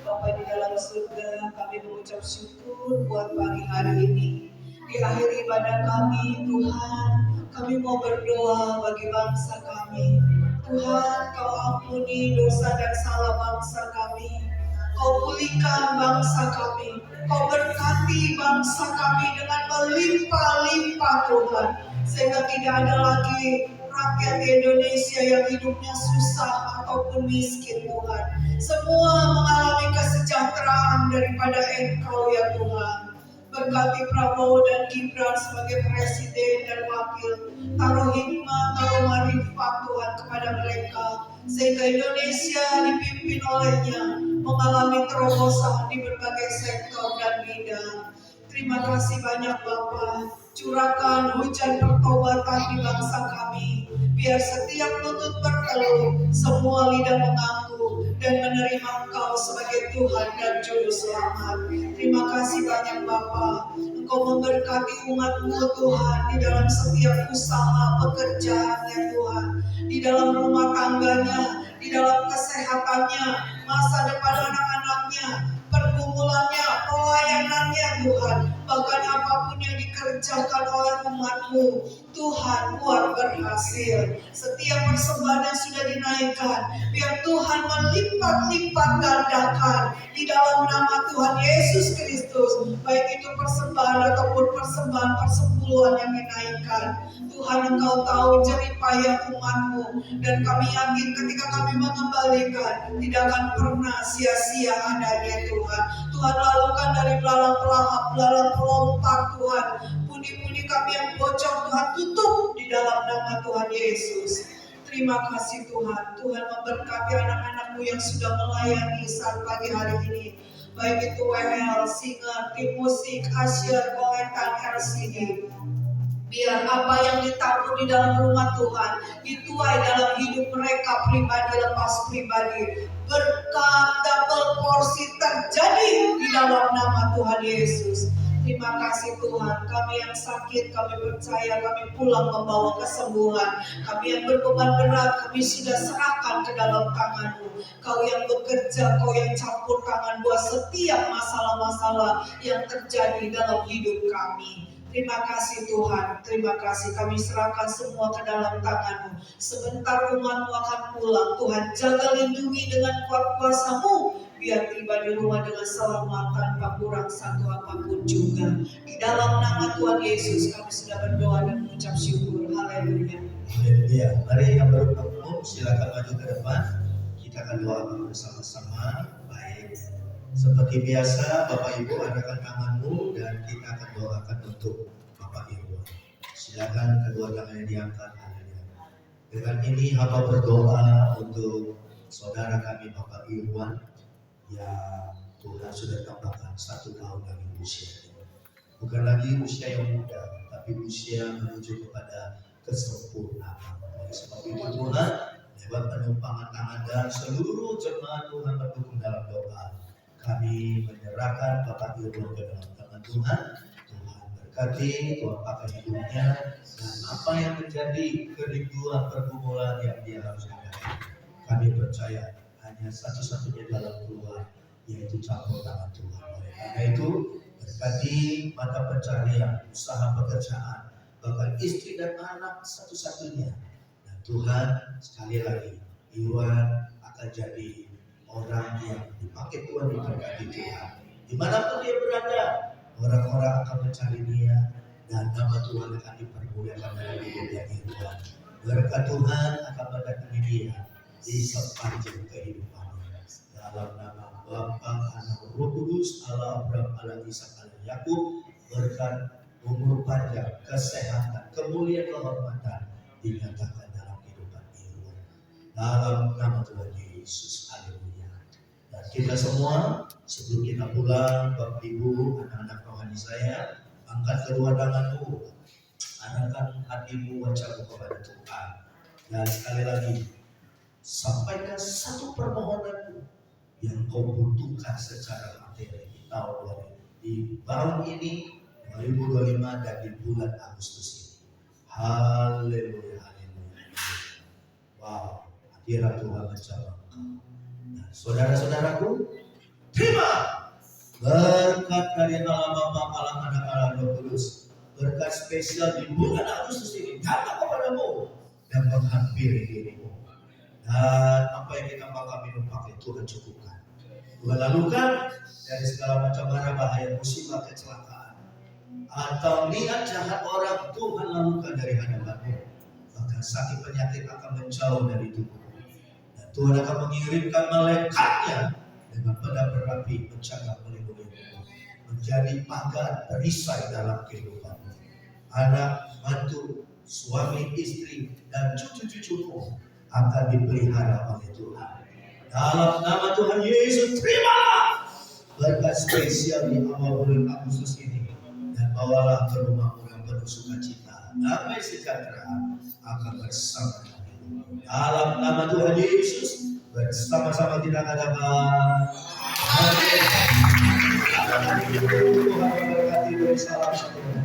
Speaker 2: Bapa di dalam surga, kami mengucap syukur buat pagi hari ini. Di akhir ibadah kami, Tuhan, kami mau berdoa bagi bangsa kami. Tuhan, Kau ampuni dosa dan salah bangsa kami. Kau pulihkan bangsa kami. Kau berkati bangsa kami dengan melimpah-limpah Tuhan. Sehingga tidak ada lagi rakyat Indonesia yang hidupnya susah ataupun miskin Tuhan. Semua mengalami kesejahteraan daripada Engkau ya Tuhan. Berkati Prabowo dan Gibran sebagai presiden dan wakil. Taruh hikmat, taruh marifat Tuhan kepada mereka. Sehingga Indonesia dipimpin olehnya mengalami terobosan di berbagai sektor dan bidang. Terima kasih banyak Bapa. Curahkan hujan pertobatan di bangsa kami. Biar setiap lutut berkeluh, semua lidah mengaku dan menerima Engkau sebagai Tuhan dan Juru Selamat. Terima kasih banyak Bapa. Engkau memberkati umat-Mu Tuhan di dalam setiap usaha pekerjaannya Tuhan, di dalam rumah tangganya, di dalam kesehatannya, masa depan anak-anaknya, pergumulannya, pelayanannya Tuhan. Bahkan apapun yang dikerjakan oleh umat-Mu, Tuhan buat berhasil. Setiap persembahan yang sudah dinaikkan, biar Tuhan melipat-lipat gandakan di dalam nama Tuhan Yesus Kristus. Baik itu persembahan ataupun persembahan persepuluhan yang dinaikkan. Tuhan, Engkau tahu jerih payah umat-Mu, dan kami yakin ketika kami mengembalikan, tidak akan pernah sia-sia adanya Tuhan. Tuhan, lalukan dari belalang pelahap, belalang pelompat Tuhan, pundi-pundi kami yang bocor Tuhan, tutup di dalam nama Tuhan Yesus. Terima kasih Tuhan. Tuhan memberkati anak-anak-Mu yang sudah melayani saat pagi hari ini. Baik itu WL, Singer, tim musik, Asyir, Koletan, RCD. Biar apa yang ditabur di dalam rumah Tuhan dituai dalam hidup mereka pribadi lepas pribadi. Berkat double porsi terjadi di dalam nama Tuhan Yesus. Terima kasih Tuhan. Kami yang sakit, kami percaya kami pulang membawa kesembuhan. Kami yang berbeban berat, kami sudah serahkan ke dalam tangan-Mu. Kau yang bekerja, Kau yang campur tangan buat setiap masalah-masalah yang terjadi dalam hidup kami. Terima kasih Tuhan, terima kasih, kami serahkan semua ke dalam tangan-Mu. Sebentar umat-Mu akan pulang, Tuhan jaga lindungi dengan kuat kuasa-Mu, biar tiba di rumah dengan selamat tanpa kurang satu apapun juga. Di dalam nama Tuhan Yesus kami sudah berdoa dan mengucap syukur. Haleluya.
Speaker 1: Haleluya. Mari yang baru ketemu silakan maju ke depan. Kita akan doakan bersama-sama. Baik. Seperti biasa, Bapak Ibu adakan tanganmu dan kita akan doakan untuk Bapak Ibu. Silakan kedua tangannya diangkat. Dengan ini hamba berdoa untuk saudara kami Bapak Irwan yang Tuhan sudah tambahkan 1 tahun lagi usianya. Bukan lagi usia yang muda, tapi usia menuju kepada kesempurnaan. Oleh sebab itu Tuhan, lewat penumpangan tangan dan seluruh jemaat Tuhan mendukung dalam doa. Kami menyerahkan Bapak Irwan ke dalam tangan Tuhan. Tuhan berkati, Tuhan pakai hidupnya, dan apa yang menjadi kerinduan pergumulan yang dia harus hadapi. Kami percaya hanya satu-satunya jalan keluar, yaitu campur tangan Tuhan. Oleh karena itu, berkati mata pencarian, usaha pekerjaan, bahkan istri dan anak satu-satunya. Dan Tuhan, sekali lagi, Irwan akan jadi orang yang dipakai Tuhan, diberkati Tuhan. Dimanapun dia berada, orang-orang akan mencari dia dan nama Tuhan akan dipermuliakan dalam hidupnya Irwan. Berkat Tuhan akan mendatangi dia di sepanjang kehidupannya. Dalam nama Bapa, Anak, Roh Kudus, Allah Abraham, Allah Ishak, Allah Yakub, berkat umur panjang, kesehatan, kemuliaan, kehormatan dinyatakan dalam kehidupan Irwan. Dalam nama Tuhan Yesus, haleluya. Dan kita semua sebelum kita pulang, Bapak Ibu, anak-anak rohani saya, angkat kedua tanganmu, arahkan hatimu, wajahmu kepada Tuhan. Dan sekali lagi, sampaikan satu permohonanmu yang kau butuhkan secara materi di tahun di tahun ini 2025 dan di bulan Agustus ini. Haleluya, haleluya. Wow, hadirat Tuhan menjawab. Nah, saudara-saudaraku, terima berkat dari Allah Bapa, Allah Anak, Allah Roh Kudus. Berkat spesial di bulan Agustus ini datang kepadamu dan menghampiri dirimu. Dan apa yang kita makan minum pakai Tuhan cukupkan. Tuhan lalukan dari segala macam mara bahaya, musibah, kecelakaan, atau niat jahat orang, Tuhan lalukan dari hadapanmu. Bahkan sakit penyakit akan menjauh dari tubuhmu. Dan Tuhan akan mengirimkan malaikatnya dengan pedang berapi menjaga melindungimu, menjadi pagar perisai dalam kehidupanmu. Anak, mantu, suami, istri, dan cucu-cucumu akan dipelihara oleh Tuhan. Dalam nama Tuhan Yesus, terimalah berkat spesial di awal bulan Agustus ini, dan bawalah ke rumah orang penuh sukacita. damai sejahtera akan bersama kami. Dalam nama Tuhan Yesus, bersama-sama kita katakan amin. Tuhan memberkati. Salam satu.